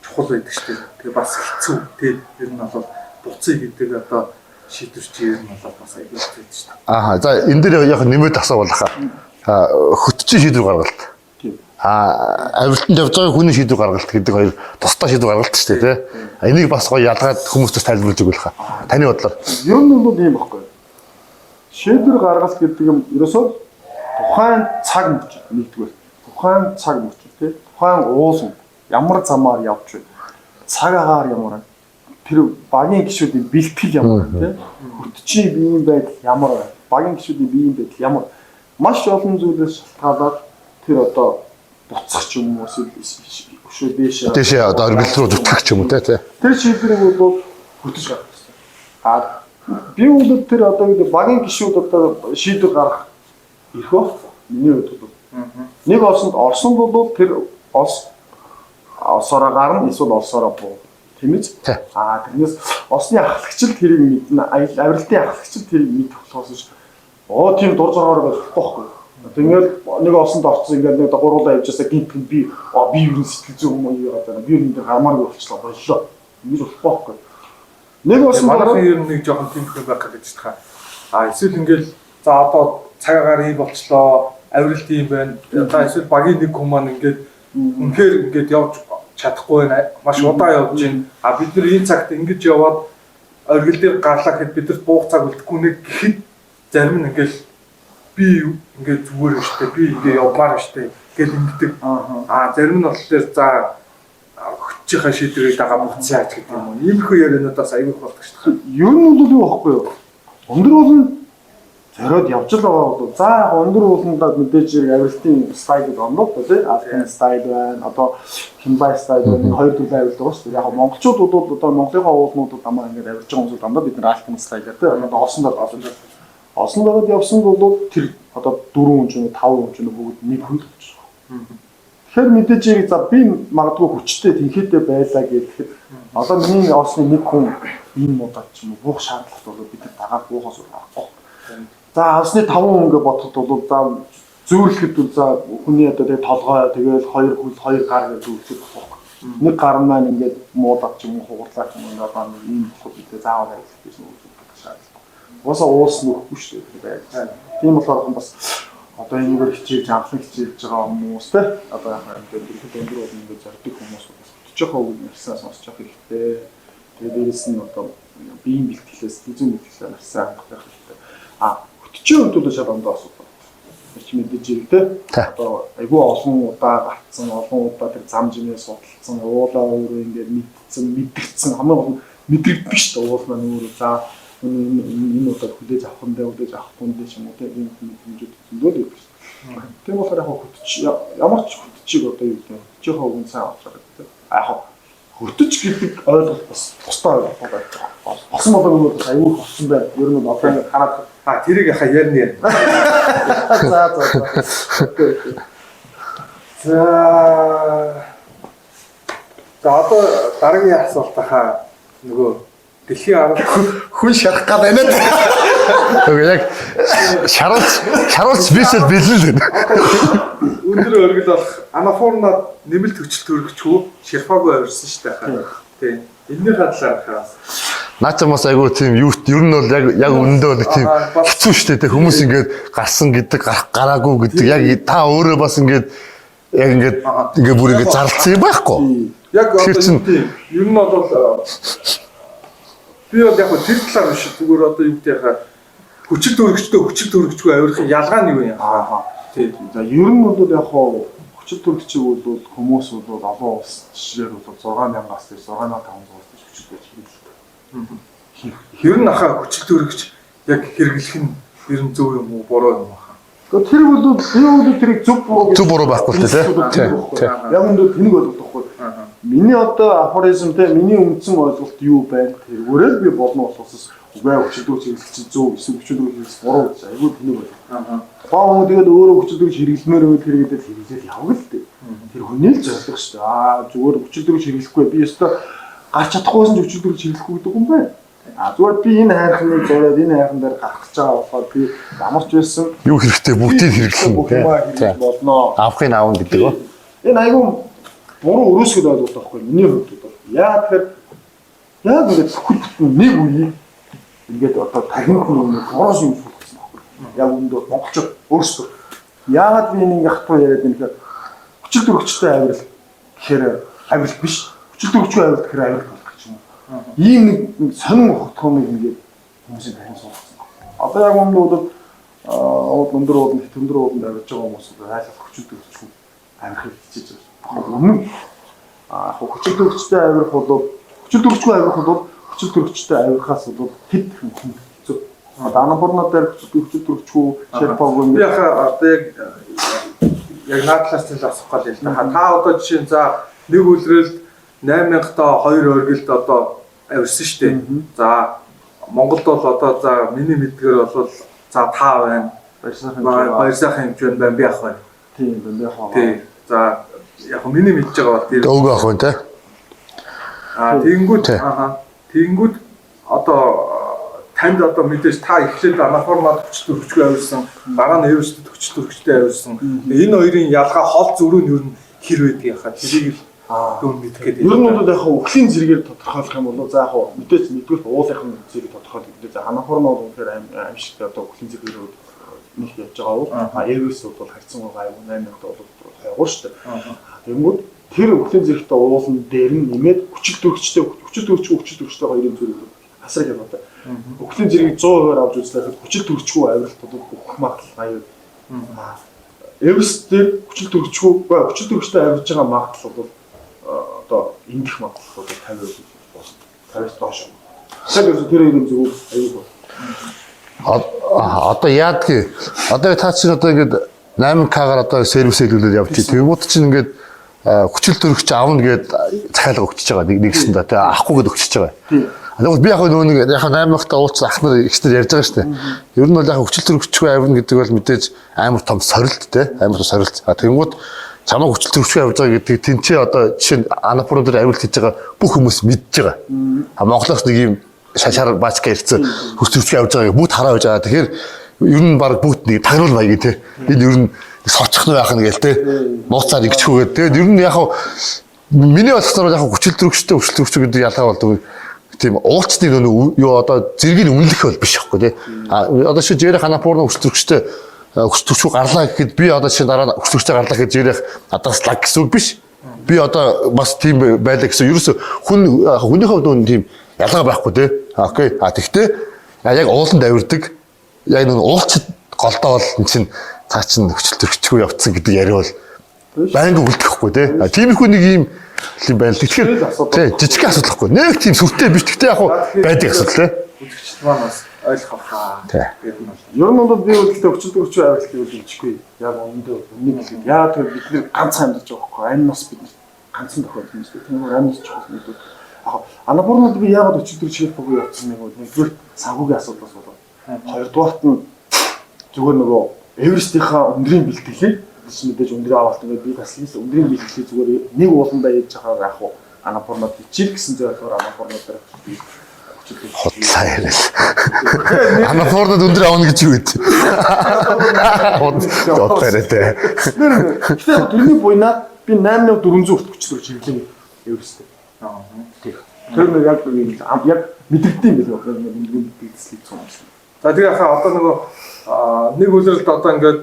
чухал байдаг шүү дээ. Тэгээ бас хэцүү тийм ер нь бол буцыг гэдэг одоо шийдвэрч ер нь бол бас аюул хэцүү шүү дээ. За энэ дээр яг нэмээд асуувал хөтчийн шийдвэр гаргалт. Авиртанд явж байгаа хүний шийдвэр гаргалт гэдэг хоёр тусдаа шийдвэр гаргалт шүү дээ тийм. Энийг бас гоё ялгаад хүмүүстээс тайлбарлаж өгөх хаа. Таны бодлоор. Ер нь бол ийм баггүй. Шийдвэр гаргалт гэдэг юм ерөөсөө тухайн цаг мөч нэгдүгээр. Тухайн цаг мөч тийм. Тухайн уулын ямар замаар явж байна. Цаг агаар ямар. Тэр багийн гишүүдийн бэлтгэл ямар тийм. Хөтчийн биеийн байдал ямар. Багийн гишүүдийн биеийн байдал ямар. Маш олон зүйлээс шалтгаалаад тэр одоо буцах ч юм уу эсвэл дээшээ одоо оргил руу зүтгэх ч юм уу тийм. Тэр шийдвэрийг бол хөтөж гаргах хэрэгтэй. Би бол тэр одоо гэдэг багийн гишүүд одоо шийдвэр гаргах ирэх баг. Миний хувьд бол нэг олсонд орсон бол тэр олсороо гарна эсвэл олсороо буу. Тийм үү? Тэрнээс осны ахлагчл тэрийг мэднэ. Авиралтын ахлагчл тэрийг мэдэх болохоос тийм дур зоргоор байхгүй байхгүй. Тэгэл нэг олсонд орсон ингээд нэг гуруулаа явжсаа гинтэн би юу сэтгэл зүйн юм уу яагаад би энэ хамааргүй болчихлоо боллоо. Ингэж болохгүй. Нэг олсон манайхан ер нь нэг жоохон тийм их байх гэж байгаа. Эсвэл ингээл за одоо цаг агаар ийм болчлоо, авиралт ийм байна. Одоо эсвэл багийн нэг хүн маань ингээд үнэхээр ингээд явж чадахгүй байна. Маш удаан явж байна. Бид нар энэ цагт ингэж яваад оргил дээр гарлаа гэхэд бид нар буух цаг үлдэхгүй нэг гэхэд зарим нь ингээл би ингээд зүгээр биш үү? Би ингээд явмаар биш үү? Гэл ингэдэг. Зарим нь болохоор за хөтчийнхаа шийдвэрийг дагаа буцсан яаж гэдэг юм уу. Иймэрхүү яриануудаас аягүй болдог шүү дээ. Ер нь бол юу байхгүй юу? Өндөр уулын зориод явж л байгаа бол за өндөр ууландаа мэдээж авиралтын стайл ондоо тий. Афган стайл байна. Одоо Химбай стайл байна. Хоёр төрлийн авиралт байгаа шүү дээ. Яг монголчууд бол одоо Монголынхаа уулнуудад амаа ингээд авирж байгаа хүмүүс дандаа бид нар Афган стайлаар тий. Одоо осондоо явсан бол тэр одоо 4 хүн ч 5 хүн ч бүгд нэг хүн болж байгаа. Тэгэхээр мэдээж яг за би магадгүй хүчтэй тэнхээдээ байлаа гэхэд одоо миний осны нэг хүн ийм удаад ч юм уу буух шаардлагатай бол бид дагаад буухаас болохгүй. За осны 5 хүн ингээ бодоход бол за зөөрлөхэд бол за хүний одоо тэгээ толгой тэгээд 2 хөл 2 гар гэж үзэх болохгүй. Нэг гар маань ингээд муудаад ч юм уу хугарлаа ч юм уу одоо ийм болоход бид заавал ажиллах гэсэн үг шаардлагатай. Уусаа уус нөхгүй шүү дээ байх. Тийм болохоор бас одоо энэгээр хичээж авсан хичээж байгаа хүмүүс те одоо яг ингээд өндөр бол ингээд зорддог хүмүүс бас 40% ярьсан сонсож явах хэрэгтэй. Тэгээд дээрэс нь одоо биеийн бэлтгэлээс физийн бэлтгэлээр авсан хангах хэрэгтэй. Хөтчийн хувьд бол шалгамдаа асуудал. Чи мэдээж ирэх те одоо айгүй олон удаа гартсан олон удаа тэр зам жимээ судалсан уулаа өөрөө ингээд мэдгдсэн хамгийн мэдрэг биш дээ уул маань өөрөө за энэ удаа хүлээж авах нь хүлээж авахгүй нь ч юм уу тийм хэмжээд зөндөө л биш. Тийм болохоор яг хөтч ямар ч хөтчийг одоо юу гэдэг хөтчийнхөө үн сайн авах хэрэгтэй. Яг хөтч гэдэг ойлголт бас тусдаа ойлголт байна. Болсон болоо нь аюул болсон байна. Ер нь одоо ингээд хараад тэрийг яхаа ярина. За одоо дараагийн асуулт хаа нөгөө дэлхийн арга хүн шарах гад байна. Яг шаруулж бишэл бэлэн л. өндөр өргөл болох анафорнад нэмэлт хүчил төрөгчгүй ширфаагүй авирсан шүү дээ. Тийм. Энэний хадлаар хаас. Наачамаас айгүй тийм юу ер нь бол яг үнэндээ нэг тийм хэцүү шүү дээ. Хүмүүс ингээд гарсан гэдэг гараагүй гэдэг яг та өөрөө бас ингээд яг ингээд бүр ингээд зарлцсан юм байхгүй. Яг одоо тийм. Ер нь бол би бол яг тэр талаар биш зүгээр одоо юу гэдэг яхаа хүчил төрөгчгүй авирахын ялгаа нь юу юм аа. Тийм. За ер нь бол яг хүчил төрөгчийг бол хүмүүс бол олон улс жишээр бол 6,000-аас 6,500-аас хүчил төрөгч хэрэглэдэг. Хэр нь ахаа хүчил төрөгч яг хэрэглэх нь ер нь зөв юм уу буруу юм аа. Гэхдээ тэр бол би бол тэрийг зөв буруу байхгүй л тийм. Яг үндэ тэнэг ойлгохгүй. Миний одоо афоризм те миний үндсэн ойлголт юу байна? Тэргээрээ би болно болохоос үгүй хүчил төрөгч хэрэглэх чинь зөв эсвэл хүчил төрөгч хэрэглэх буруу гэж айгүй тэнэг байна. Баа тэгээд өөрөө хүчил төрөгч хэрэглэмээр байгаад хэрэглээд явах л дээ. Тэр хүний л зорилго шүү дээ. Зүгээр хүчил төрөгч хэрэглэхгүй би өстө гарч чадахгүйсэн ч хүчил төрөгч хэрэглэхгүй гэдэг юм байна. Зүгээр би энэ хайрхныг зориод энэ хайрхан дээр гарах гэж байгаа болохоор би ямар ч байсан юу хэрэгтэй бүгдийг хэрэглэн тийм болно. авахын аав гэдэг үү? Энэ айгүй буруу өрөөсгөл ойлголт байхгүй миний хувьд бол. Яа тэгэхээр яг ингээд бүхэл бүтэн нэг үе ингээд одоо тархины хүн ороос юм болсон байхгүй. Яг үүндээ монголчууд өөрсдөө яагаад би энийг хатуу яриад юм гэхээр хүчил төрөгчтэй авирал гэхээр авирал биш. Хүчил төрөгчгүй авирал гэхээр авирал болох гэж юм. Ийм нэг сонин хотгоомыг ингээд хүмүүсийн тархин суулгасан. Одоо яг үүндээ бол өндөр ууланд өндөр ууланд авирж байгаа хүмүүс айлах хүчил төрөгчгүй авирал хичээж байна. Хүчил төрөгчтэй авирах бол хүчил төрөгчгүй авирах бол хүчил төрөгчтэй авирахаас бол хэд хүн хэцүү. Одоо анафорнод дээр хүчил төрөгчгүй ширпаагүй би яхаа одоо яг наадлаас нь асуух гал л та одоо жишээ нь за нэг үлрэлд 8,000 та 2 оргилд одоо авирсан шүү дээ. За Монголд бол одоо за миний мэдгээр бол за 5 байна. Баяр сайхан хэмжээ байна би ах байна. Тийм байна яг хаа. Тийм. За яг миний мэдж байгаа бол тэр Дөг ах байна те. Тэгэнгүүт одоо танд одоо мэдээж та эхлээд анафорнад хүчил төрөгчгүй авирсан, дараа нь эвэстэд хүчил төрөгчтэй авирсан. Энэ хоёрын ялгаа хол зөрүү нь ер нь хэр байдаг яхаа тэрийг л мэдэх гэдэг. Ер нь бол яг өхлийн зэрэгээр тодорхойлох юм бол за яг мэдээж нэгдүгээр уулынхын зэрэг тодорхойлох гэдэг. За анафорнод үнэхээр аимшигтай одоо өхлийн зэрэгээр нэг явж байгаа бол эвэс бол харьцан байгаа 8,000 доллар хайгуур шүү дээ. Тэгмүүд тэр өхлийн зэрэгтэй уулан дээр нь нэмээд хүчил төрөгчтэй хоёрын зэрэг асар их одоо өхлийн зэргийг 100% авч үзлэхэд хүчил төрөгчгүй авиралт бол бүх магадлал аюул. Эвэс дээр хүчил төрөгчтэй авирж байгаа магадлал бол одоо эндэх магадлал бол 50% болно. 50-аас доош. Тэгэхээр тэр хоёрын зөв аюул. Одоо яадгийг одоо та чинь одоо ингээд 8К-гаар одоо сервис хэлүүлээд явчих. Тэгмүүд чинь ингээд хүчил төрөгч аавна гээд захиалга өгчөж байгаа нэгсэн да тэгээ авахгүй гээд өгчөж байгаа. Тэгвэл би яг нэг яг 8-х уулц ах нар ихтэй ярьж байгаа шүү дээ. Ер нь бол яг хүчил төрөгчгүй авирна гэдэг бол мэдээж амар том сорилт те амар том сорилт. Тэгмүүд чамайг хүчил төрөвчгүй явж байгаа гэдэг тэнцээ одоо жишээ нь Анапурн дээр авилт хийж байгаа бүх хүмүүс мэдж байгаа. А Монголоос нэг юм шашаар бачка ирсэн хүчил төрөвчгүй явж байгааг бүгд хараа байж байгаа. Тэгэхээр ер нь баг бүгд нэг тагнуул маяг тий. Энэ ер нь сочих нь байх нь гээл тий. Нууцаар ингэчихүүгээд тэгээд ер нь яг миний бодлоор яг хүчил төрөвчтэй гэдэг ялгаа болдог. Тийм уулчны юу одоо зэргийг үнэлэх бол биш байхгүй тий. А одоо ши жирэх Анапурн хүчил төрөвчгүй гарлаа гэхэд би одоо ши дараа хүчил төрөвчтэй гарлаа гэхэд жирэх адаас лаг гэсэн үг биш. Би одоо бас тийм байлаа гэсэн. Ерөөсө хүний хувьд үн тийм ялгаа байхгүй тий. Окей. А тэгтээ яг ууланд авирдаг яг нэг уулчд голдоо бол эн чинь цаа чин хүчил төрөвчгүй явцсан гэдэг яриа бол байнга үлдэхгүй тий. Тиймэрхүү нэг юм байна. Тэгэхээр жижиг асуудал байхгүй. Нэг тийм сүртэй биш. Гэхдээ яг байдаг асуудал тий. Үзэгчд маань бас ойлгох хаа. Ер нь бол би үлдээ хүчил төрөвчгүй авилт гэж хэлчихгүй. Яг өндөө өмнө нь яа тэр бид нэр ганцхан амьдарч байгаа байхгүй. Энэ нас бид ганцхан тохиолдсон юм шүү дээ. Тийм амьдарч байгаа юм уу? Яг Анапурнод би яагаад хүчил төрөвчгүй явуулсан нэг бол нэгдүгээр санхүүгийн асуудлаас болоод. Хоёрдугаарт нь зүгээр нөгөө Эверестийнхаа өндрийн бэлтгэлийг мэдээж өндрийн авалт ингээд би бас өндрийн бэлтгэлийг зүгээр нэг ууландаа яаж байгаа яг уу Анапурнод хичээл гэсэн зөвлөөр Анапурнод дээр хотлаа яриад. Анапурнод өндөр авна гэж юу гэдэг. Хотлаа яриад. Тэгэхээр тэрний буйнаа би 8400 хүчтэй чиглэлээ Эвересттэй. Тийм. Тэр нэг яг мэдэгдэм байх өндрийн бэлтгэлийг цуумсан. За тэгээ хаа одоо нөгөө нэг үлрэлт одоо ингээд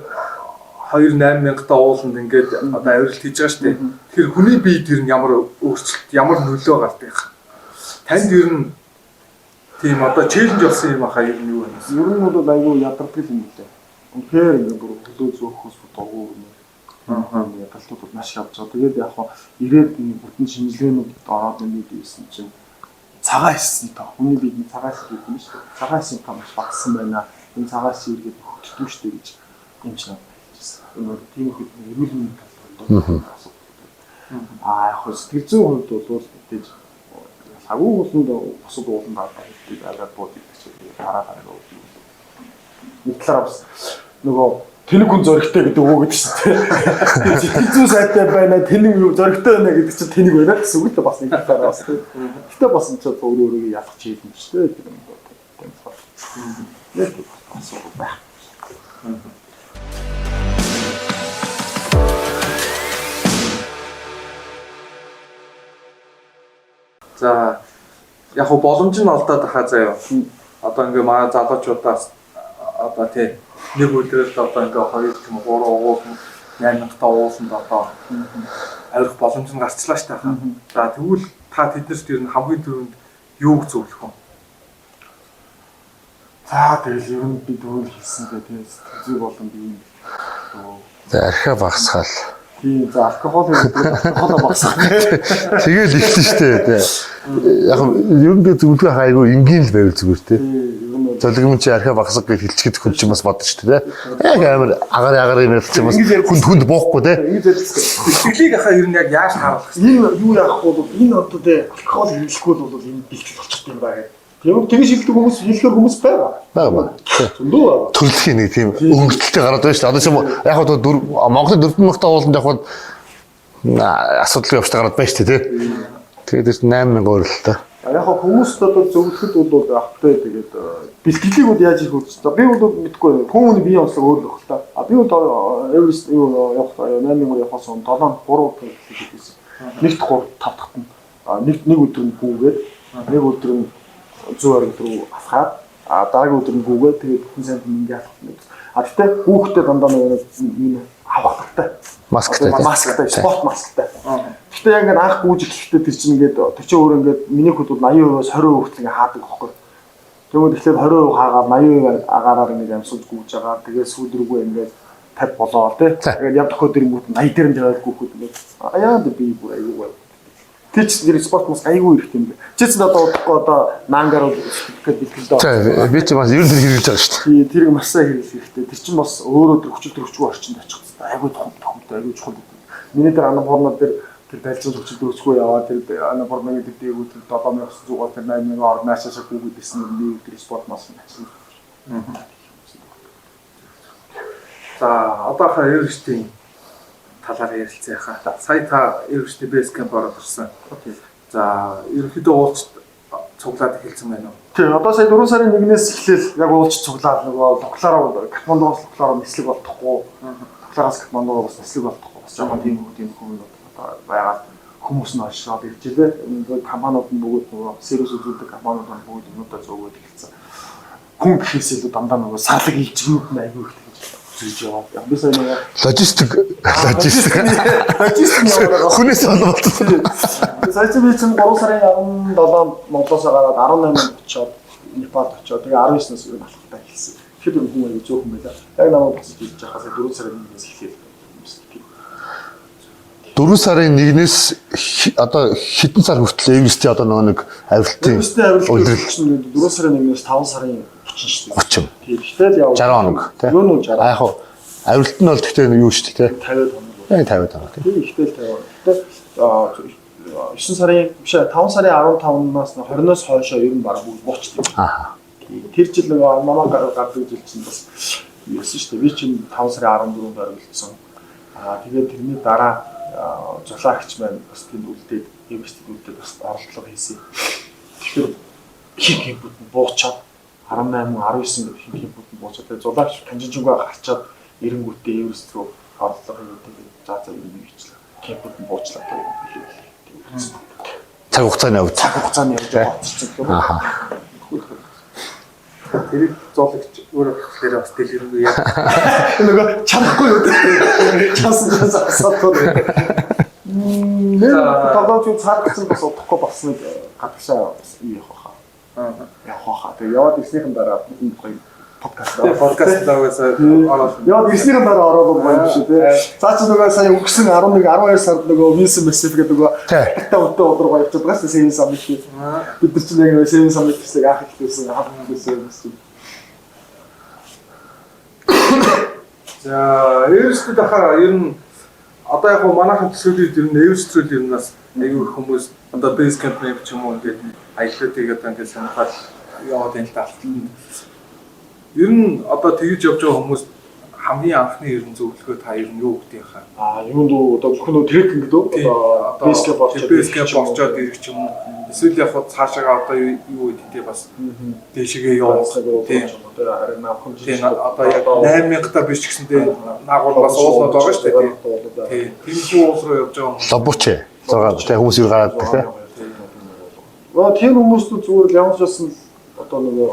2-8 та ууланд ингээд одоо авиралт хийж байгаа шүү дээ. Тэгэхээр хүний бие тэр нь ямар өөрчлөлт, ямар нөлөө гардаг юм. Танд ер нь тийм одоо челленж болсон юм ахаа ер нь юу вэ? Ер нь бол айгүй ядардаг юм лээ. Үнэхээр ингээд бүр хөлөө зөөхөөс дуугүй юм. Яталтууд маш их авч байгаа. Тэгээд яг хаа ирээд бүтэн шинжилгээнүүд ороод ирээд ирсэн чинь цагаан хийсэн та хүний биед цагаан хийх юм шүү дээ. Цагаан хийх юм маш багсан байна. Энэ цагаан хийргээд хөтлөв шүү дээ гэж юм шиг хэлжсэн. Энэ тийм их эрүүл мэндийн талбарт яг сэтгэл зүйн хувьд бол мэдээж сагуу ууланд бусад ууланд аваад буудыг гэж хараад байгаа. Нэг талаараа бас нөгөө тэнэг хүн зөрөгтэй гэдэг үг гэдэг шүү дээ. Сэтгэл зүй сайтай байна, тэнэг зөрөгтэй байна гэдэг чинь тэнэг байна гэсэн үг л бас нэг талаараа бас тийм. Гэтэ бас энэ ч өөрөөрөө ялах чийл юм шүү дээ. Тийм байна. Нэг асуудал байна. За яг боломж нь олдоод хаа заяа. Одоо ингээ манай залуучуудаас одоо тий нэг өдрөөр одоо ингээ 2 тийм 3 уулын 8 та ууланд одоо авирах боломж нь гарчлаа шүү дээ. За тэгвэл та тэднэрт ер нь хамгийн түрүүнд юуг зөвлөх вэ? За тэгэл ер нь би түрүүнд хэлсэнтэй тийм сэтгэл болон би юм. За архиа багсгаал. Тийм за алкогол багсах. Тэгэл ихсэн шүү дээ. Яг ер нь зөвлөх хайгуу энгийн л байвал зүгээр тий. Золигмын чи архиа багсах гэж хэлчихэд хүн чинь бас бодож шүү дээ. Яг амар агаар юм ярьж чинь бас хүнд буухгүй тий. Сэтгэлийг ахаа ер нь яг яаж харуулах вэ? Энэ юу яах вэ? Энэ одоо тий алкогол хэрэглэхгүй бол энэ бэлтгэл болчихсон юм байна. Тэгээ шилдэг хүмүүс хэлэхээр хүмүүс байгаа. Бага. Зөндөө байгаа. Төрөлхийн нэг тийм өнгөлттэй гараад байна шүү дээ. Одоо ч юм уу яг хаа Монголын 4000 та ууланд яг асуудал явж гараад байна шүү дээ тий. Тэгээд 8000 өөр л та. Яг хүмүүст одоо зөвлөхөд бол автай тэгээд бэлтгэлийг бол яаж их үзэж та. Би бол мэдгүй хүмүүний биеийн онцлог өөр л баг та. А би бол Эверест юу явах 8000 явахаас 7 3 хийсэн. Нэгт 3 5 дахт нь нэг өдөр нь гүгээд нэг өдөр нь 100 руу авахад дараагийн өдөр нь гүгээд тэгээд хүн сайн ингээ авах. А тэгтээ хүүхдээ дандаа нэг авахтай. Масктай, спорт масктай. Гэхдээ яг ингээд анх гүйж эхлэхдээ тэр чинь ингээд тэр чинь өөр ингээд миний хэд бол 80%-аас 20% хүртэл ингээд хаадаг байхгүй. Тэгвэл тэгэхээр 20% хаагаад 80% агаараар ингээд амсуулж гүйж байгаа. Тэгээд сүүл рүүгээ ингээд 50 болоо тий. Тэгээд яв тохиод ирэнгүүт 80 дээр нь тавиад гүйхэд ингээд яа би бүр аюу. Тэр чинь спорт маск аюу хэрэгтэй юм бэ. Чи ч одоо удахгүй одоо нангаар гэхэд бэлгэлдээ. Би ч бас ер нь хэрэглэж байгаа шүү дээ. Тий, тэрийг маш сайн хэрэглэх хэрэгтэй. Тэр чинь бас өөрөө тэр хүчил төрөвчгүй орчинд очих хэрэгтэй. Аюу аюу чухал. Миний дээр Анапурнод дээр тэр байлцсан хүчил төрөвчгүй яваа тэр Анапурнод гэдэг дээгүүр 7900-аар тэр 8000 орнаашаа гүгдсэн нэг тэр спорт маск нь. За одоо Эверестийн талаар ярилцсан яхаа. Сая та Everest Base Camp ороод ирсэн. За ерөнхийдөө уулзалт цуглаад эхэлсэн байна уу? Тийм, одоо сая 4 сарын 1-ээс эхлээл яг уулзалт цуглаад нөгөө Луклараа Катмандугаас Луклараа нислэг болохгүй. Луклараас Катмандугаа бас нислэг болохгүй. Бас жоохон тийм хүмүүс одоо байгаа хүмүүс нь олшоод иржээ. Нөгөө компаниуд нь бүгд нөгөө сервис үзүүлдэг компаниуд нь бүгд өнөөдөр зөөгөөд эхэлсэн. Хүн гэхээс илүү дандаа нөгөө сарлаг илжгүүд нь аягүй их хийж яваа. Би сая нөгөө Логистик яваа. хүнээс болоод. Сая би чинь 3 сарын 17 Монголоос гараад 18-нд очиод Непалд очиод тэгээ 19-ноос юу алхахтаа хэлсэн. Тэгэхээр хүн аягүй зөөхөн байлаа. Яг намайг бас хийж байхаас 4 сарын 1-ээс эхлэв. 4 сарын 1-ээс одоо хэдэн сар хүртэл Everest-ийн одоо нэг авилтын үлрэл 4 сарын 1-ээс 5 сарын 30 шүү дээ. 30. Тэгэхээр яв 60 хоног тийм. Юу нүү 60. Яг авилт нь бол гэхдээ юу шүү дээ 50 хоног. Яг 50 хоног тийм. Ихтэл 50. Тэгэхээр 9 сарын биш 5 сарын 15-наас 20-оос хойшоо ер нь баг бүгд буучдаг. Аа. Тэр жил нөгөө намаа гардаг жил чинь бас юусэн шүү дээ. Би чинь 5 сарын 14-нд оролцсон. Тэгээд тэрний дараа зулаагч маань бас тэнд үлдээд Everest-д үлдээд бас оролдлого хийсэн. Тэгэхээр хин бүт буучаад 18 19 гэх хин бүт буучаад тэгээд зулаагч канжинжунгаа гарчаад эренгүүтээ Everest руу оролдлого хийгээд за юу хийчихлээ. Хин бүт буучлаа гэдэг. Цаг хугацааны хувьд. Цаг хугацааны явж байгаа. Аа. Тэр зуулагч өөр болохоор бас дэлгэрэнгүй яа. Нөгөө чадахгүй юу? Чансан асаатууд. Тэгээд цаадсан бас удахгүй болсныг гадагшаа юу явах хаа. Явах хаа. Тэгээд яваад ирснийхэн дараа энэ гоё подкаст дагаас ороод. Яваад ирснийхэн дараа ороод байна шүү дээ. Цаа чи нөгөө сая өнгөрсөн 11 12 сард нөгөө Wilson Massive гэдэг нөгөө та өдөө удаа явж байгаа гэсэн саммит хийх. Бид нар чинь яг Wilson Summit гэсэн анх ихлээсэн хамтдагсэн. За Everest дахаар ер нь одоо яг манайхан төсөөлөд ер нь Everest рүү ер нь бас аюу их хүмүүс одоо base camp мэн ч юм уу ингээд аяллаа тэгээд ингээд сонирхол яваад энэ талтанд ер нь одоо тэгж явж байгаа хүмүүс хамгийн анхны ер нь зөвлөгөө та ер нь юу гэдэг юм хаа? Юунд одоо бүх нөө трекинг гэдэг одоо base camp орчоод ирэх ч юм уу эсвэл яг цаашаа одоо юу гэдэг бас дээшгээ явах тийм одоо яг 8000 та биш гэсэндээ наагур бас уулнууд байгаа шүү дээ тийм тийм уус руу явж байгаа юм. Лобуч 6 тэг хүмүүс ир гараад тий. Тэр хүмүүст зүгээр ямар ч байсан одоо нөгөө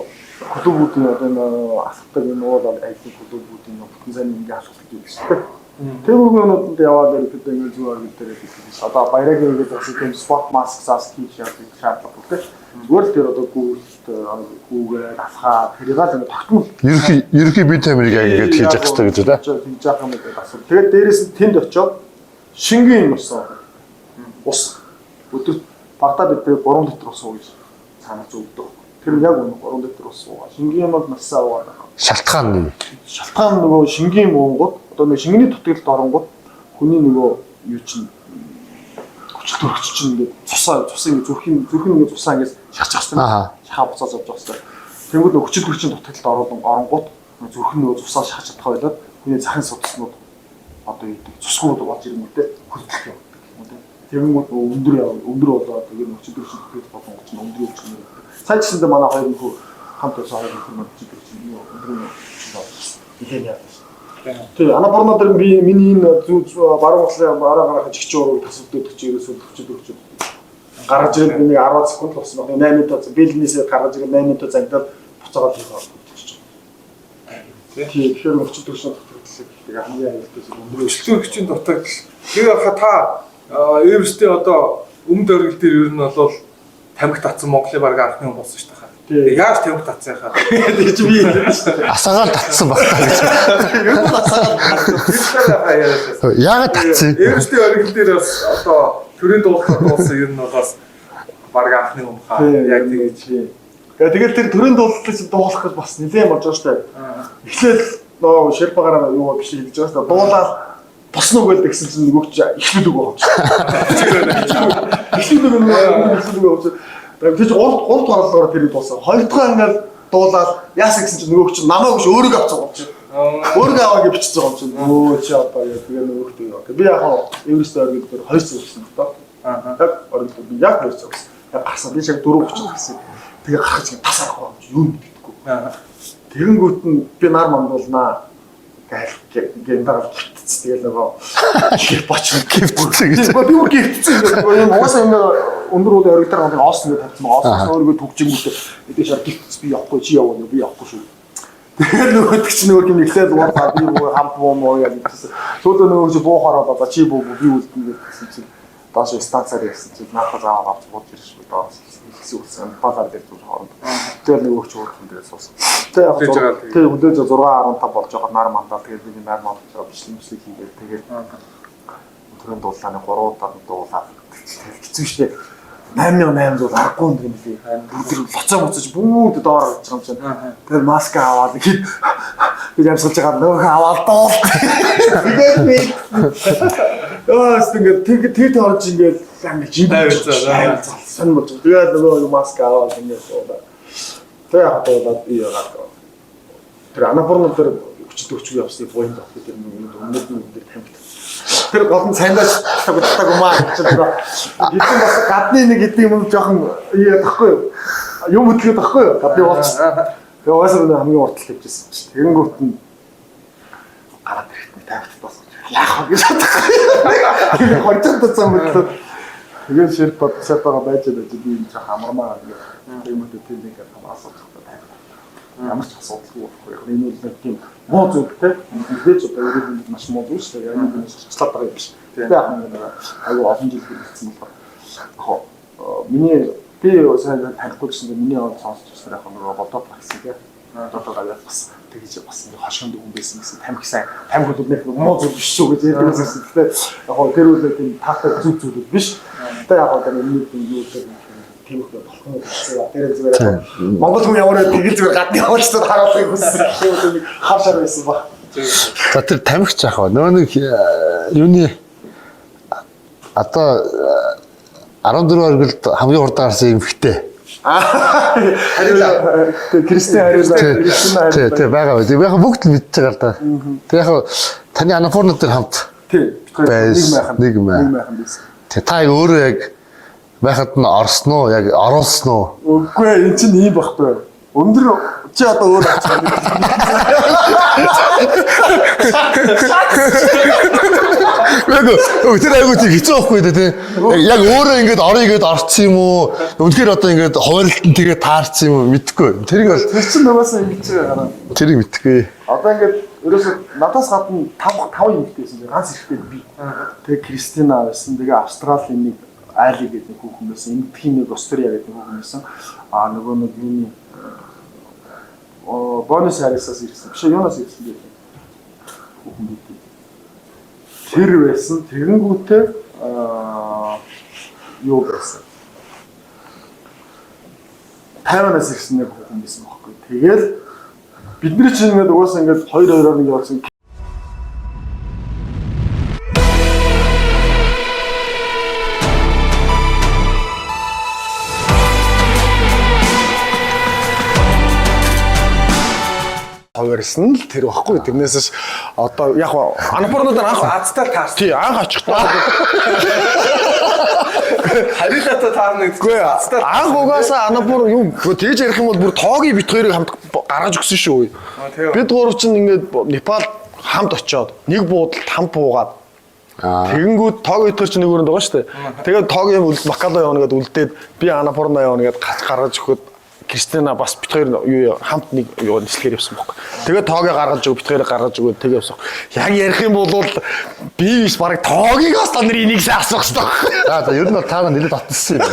клубүүдийн одоо энэ асуултыг энэ уул ажлын клубүүдийн бүтэн сайн ингээ асуулт гэдэг шүү дээ. Тэр хүмүүст яваад ирэхэд ингээ зүгээр гэдэг хэлсэн. Одоо баярагийн ингээд бас тийм спорт маск заас хийж явдаг шаардлага үүтэй. Зүгээр л тэр одоо Google асхаа тэрийг л ингээ тогтмол Ерөнхий бие тамирыг ингээд хийж явах хэрэгтэй гэж үү? Хийж явах юм гэдэг асуулт. Тэгээд дээрэс нь тэнд очиод шингийн юм болсон. Ус өдөрт багтаа бид 3 литр ус ууж цаанаас өгдөг. Тэр яг үнэ 3 литр ус уугаа. Шингийн юмд насаа уугаад байгаа. Шалтгаан Нөгөө шингийн уунгууд одоо нэг шингэний дутагдлалд оронгууд хүний нөгөө юу чинь хүчил төрөгч чинь ингээд цусыг зүрхийн ингээд цусаа ингээд шахаж байгаа. Шахаа буцааж авч байгаа. Тэнгүүд нөгөө хүчил төрөгчийн дутагдлалд оронгууд зүрхэн нөгөө цусаа шахаж чадах байлаад хүний захын судалснууд одоо юу гэдэг цусгууд болж ирэнгүүтээ хүрдэх юм. Тэнгүүд өндөр болоод тэгээд хүчил төрөгчийн дутагдлалд болгонгууд чинь өндөр явж байгаа. Сайн ч гэсэн манай хоёр нөхөр хамт байсан хоёр нөхөр хүчил төрөгчийн юу өндөр ихэн яа. Тэгээ Анапурна дээр миний энэ зүү баруун гараа гарах жигчүүр тасвддаг чи ерөөсөө төвчөд гараж ирээд миний 10 секунд болсон баг 8 минут бэлнээсээ гараж ирээд 8 минут зангидаад буцаагаад хийх болчихж байгаа. Тэгээ тэгэхээр өчигдөр төсөө тэгээ хамгийн аюултай өндөр өчлөгчийн дутагдал. Тэгээ та Everest-ийн одоо өмнөд оргил дээр ер нь бол тамхи татсан Монголын баг анхны хүн болсон шүү дээ. Яаж тамхи татсан хаа? Тэг чи би асаагаал татсан багтаа гэж. Юу бол асаагаал татсан? Яагаад татсан? Everest-ийн оргил дээр бас одоо төрийн дуулахад болсон ер нь бас баг анхны хүн хаа. Яг тэгэж. Тэгээд тэр төрийн дуулалт чинь дуулах гэж бас нэлээд болж байгаа шүү дээ. Эхлээл нөө ширпагараа юу биш гэж байгаа шүү дээ. Дуулаад босноо гээл гэсэн чинь нөгөөч ихлүүд өгөө авч. Ихлүүд өгөө. Тэгээд гурд хооллогоор тэрийг дууссан. Хоёр дахь ингээд дуулаад яасан гэсэн чинь нөгөөч намайг биш өөрийгөө авч байгаа юм. Өөрөө аваа гэж бичиж байгаа юм чинь. Өө чи одоо яг тэгээ нөгөөхдөө яа. Би яг Эверест оргил дээр 2 цаг гэсэн доо. Яг оргил би яг 2 цаг гэсэн. Яг гарсан би яг 4:30 гэсэн. Тэгээ гарах чинь тас арахгүй юу мэддэггүй. Тэгэнгүүт нь би нар мандуулнаа гэнээр гитц тэгэл нөгөө гэр боч гитцсэн гэж. Би бүр гитцсэн гэдэг юм уусаа юм өндөр үе оргидаар нэг оос ингэ тавьсан оос өөрийгөө түгжингүүтээ мэдээж шар гитц би явахгүй чи явна би явахгүй шүү. Тэгээд нөгөөд чи нөгөө юм ихлээд уусаа би нөгөө хамт боо яг гэсэн. Сүүлдээ нөгөө чи буухаараа одоо чи буу би үлдэнэ гэсэн чинь доош станцаар явсан чинь наахаа аваад авч бууж ирж шүү доо. Хэлсэн баалаар дээр зүр хооронд. Тэгээд нөгөө ч өөрхөн дээр суусан. Тэгээд хүлээж 6.15 болж байгаа нар мандаа тэгээд би нар мандаа бичлэг хийгээд тэгээд өдрийн дуулааны 3 удаа дуулаад хэцүү шээ 8800 аргагүй юм лээ. Өдөр лоцоо моцож бүгд доор орж байгаа юм чинь. Тэгээд маск аваад би ямсгалж байгаа нөгөө аваад доо. Тэгээд би тэгээд орж ингээд ингээд сан болж. Тэгээд нөгөө маск аваад ингээд дуулаа. Тэгээд хатуулаад би яагаад тэр анапорно дээр өчтөч явсан буйнд авах гэдэг юм өмнөд нь дээр тамхи. Тэр гол нь цайндаж тагтаг умаа гэж байгаа. Гитэн бас гадны нэг гэдэг юм жоохон яахгүй юу? Юм хөтлөд байхгүй юу? Гадны ууч. Тэгээ уусаа хамгийн уртл хийжсэн шүү дээ. Тэгэнгүүт нь гараад ирэхтэн тавьт бас яах вэ гэж бодох. Тэгээ хорцод цам хөтлөө. Тэгээ ширт бодсоо байгаа байж байгаа би энэ жоох амармаа гэдэг юм уу тийм нэг асуух хэрэгтэй. Ямар ч асуудалгүй байхгүй. Яг энэ үл нэг тийм муу зүйлтэй. Мэдээж одоо ерөнхийдөө маш муу зүйл шүү дээ. Яг энэ цоцлаад байгаа юм биш. Тэгээ аюу олон жил хэрэгцсэн болохоор миний би сайн танихгүй гэсэн миний онц сонсч байгаа яг нөгөө бодоо праксиг тийм. Одоо гаяа бас тэгж бас нэг хошоонд хүн байсан гэсэн тамхи сайн тамхи хөдөлмөр муу зүйл биш шүү гэж ярьдаг байсан. Тэгэхээр яг тэр үл тийм таатай зүг зүйлүүд биш. Тэгээ яг одоо энэ юу гэдэг тийм их болох юм. Тэр зүгээр Монгол хүн ямар тэгэл зүгээр гадны явуулчдад харуулахыг хүссэн. Хавшаар байсан ба. За тэр тамхич яах вэ? Нөгөө нэг юуны одоо 14 оргилд хамгийн урд гарсан эмхтэй. Хариулаа. Кристиан хариулаа. Тэг байгаа үү. Яг бүгд л мэдчихэж байгаа да. Тэг яг таны анапорно дээр хамт. Тэг. Нэг майхан байсан. Тэг та өөрөө яг байхад нь орсон уу? Яг оруулсан уу? Үгүй энэ чинь ийм баггүй. Өндөр чи одоо өөр ачаа. Яг тэр айгуу тийм хэцүү байхгүй дээ. Яг өөрөө ингэж орё ингэж орцсон юм уу? Үнэхээр одоо ингэж хуваарлтан тэгээ таарсан юм уу? Мэдэхгүй. Тэрийг бол тэр чинь нугасаа ингэж гараа. тэрийг мэдхгүй. Одоо ингэж ерөөсөө надаас гадна 5 юм ихтэйсэн. Ганц ихтэй би. Тэгээ Кристина байсан. Тэгээ Австралийн нэг Али гэдэг хүүхэн байсан. Эмтхийн нэг Австрия гэдэг хүүхэн байсан. Нөгөө нэг юуны Бонус Айресаас ирсэн. Биш юунаас ирсэн бэ? Хүүхэн гэдэг. Тэр байсан. Тэгэнгүүтээ юу байсан? Тайванаас ирсэн нэг хүүхэн байсан байхгүй. Тэгэл бидний чинь ингээд угаасаа ингээд 2-2-оор нэг явуулсан. Хоёрсон л тэр баггүй тэрнээс одоо яг анапорнод анх Азтай таарсан. тий анх очихдоо Харилаатай таарна үгүй анх угаасаа анапор юу тэгж ярих юм бол бүр тоогийн бит хоёрыг хамт гаргаж өгсөн шүү. Бид гурав чинь ингээд Непал хамт очиод нэг буудалд хамт буугаад тэгэнгүүт тоог идэх чинь нэг өрөнд байгаа шүү дээ. Тэгээд тоогийн бакало явна гэдээ үлдээд би анапорно явна гэдээ гаргаж өгөхөд Кристина бас бит хоёр юу хамт нэг юу нислэгээр явсан байхгүй. Тэгээд тоогийг гаргаж өг бит хоёрыг гаргаж өгөө тэгээ явсан. Яг ярих юм бол би биш барыг тоогийг бас та нарын энийг сайн асуух хэрэгтэй. За ер нь бол та нэлээд татсан юм.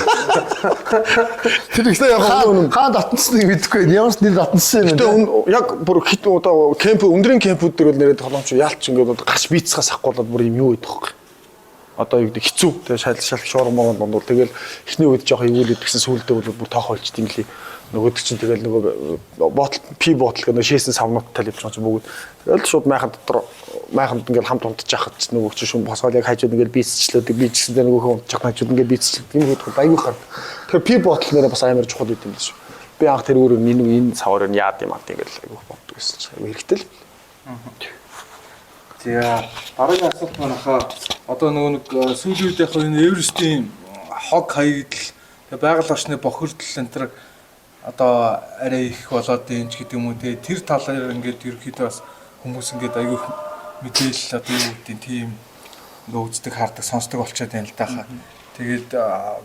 Тэр ихтэй яг хаан татсныг мэдэхгүй. Ямар ч нэлээд татсан юм. Тэгээ яг бүр хит одоо кемп өндрийн кемпүүд дээр бол нэрээд толомч яалч ингээд гарч бийцхаас ахгуулаад бүр юм юу гэдэг вэ? Одоо юу гэдэг хэцүү. Тэгээ шал шуурмогонд дундуул тэгэл эхний үед жоох ивүүлээд гэсэн сүулдэ бол бүр тоох болчт юм лий. Нөгөөд чинь тэгэл нөгөө ботл пи ботл гэх нэг шээсэн савнуудтай л явж байгаа чинь бүгд тэгэл шууд майхан дотор майханд ингээл хамт унтж яхад ч нөгөө чинь шум босоод яг хажууд ингээл бийцчлээд би ч гэсэн нөгөө унтж яхад хажууд ингээл бийцчлээд юм хөөд аягүй хар. Тэгэхээр пи ботл нэрээ бас амар чухал үт юм л шүү. Би анх тэр өөрөө энэ саваар нь яад юм аа ингээл аягүй боддог гэсэн чинь аягүй хэрэгтэй л. За дараагийн асуулт манайхаа одоо нөгөө нэг сүүлийн үед яг энэ Эверестийн хог хаягдл байгаль орчны бохирдол энэ төр одоо арай их болоод энэ ч гэдэг юм уу тэр талаар ингээд ерөөхдөө бас хүмүүс ингээд аягүй мэдээлэл одоо юу гэдэг тийм ингээд үздэг хардаг сонсдог болчиход байна л да. Тэгээд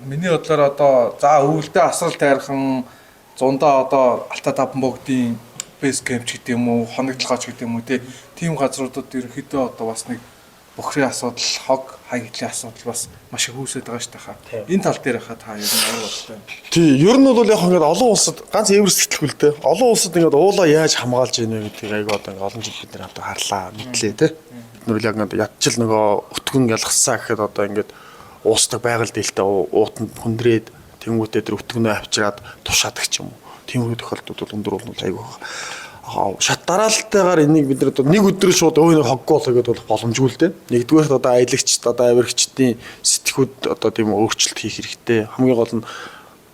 миний бодлоор одоо за өвөлдөө асрал тайрхан зундаа одоо Алтай таван богдын бэс кемп ч гэдэг юм уу хоногдлогооч гэдэг юм уу тийм газруудад ерөөхдөө одоо бас нэг бохрын асуудал, хог хаягдлын асуудал бас маш их үүсэж байгаа шүү дээ. Энэ тал дээр хаа та юу бодлоо? Тий, ер нь бол яг ингээд олон улсад ганц Эверест гэлтгүй л дээ. Олон улсад ингээд уулаа яаж хамгаалж ийнэ гэдгийг айгүй одоо ингээд олон жил бид нар харлаа, мэдлээ тий. Бид нар яг ингээд ядчил нөгөө өтгөн ялгссаа гэхэд одоо ингээд уусдаг байгаль дэлтэй уутанд хүндрээд тэнгуүтээ тэр өтгөнөө авчираад тушаадаг ч юм уу. Тиймэрхүү тохиолдлууд бол өндөр болно айгүй. Шат дараалтайгаар энийг бид нар одоо нэг өдөр шууд өө нэг хоггоол гэдэг бол боломжгүй л дээ. Нэгдүгээрт одоо аялагчд одоо авирагчдын сэтгүүд одоо тийм өөрчлөлт хийх хэрэгтэй. Хамгийн гол нь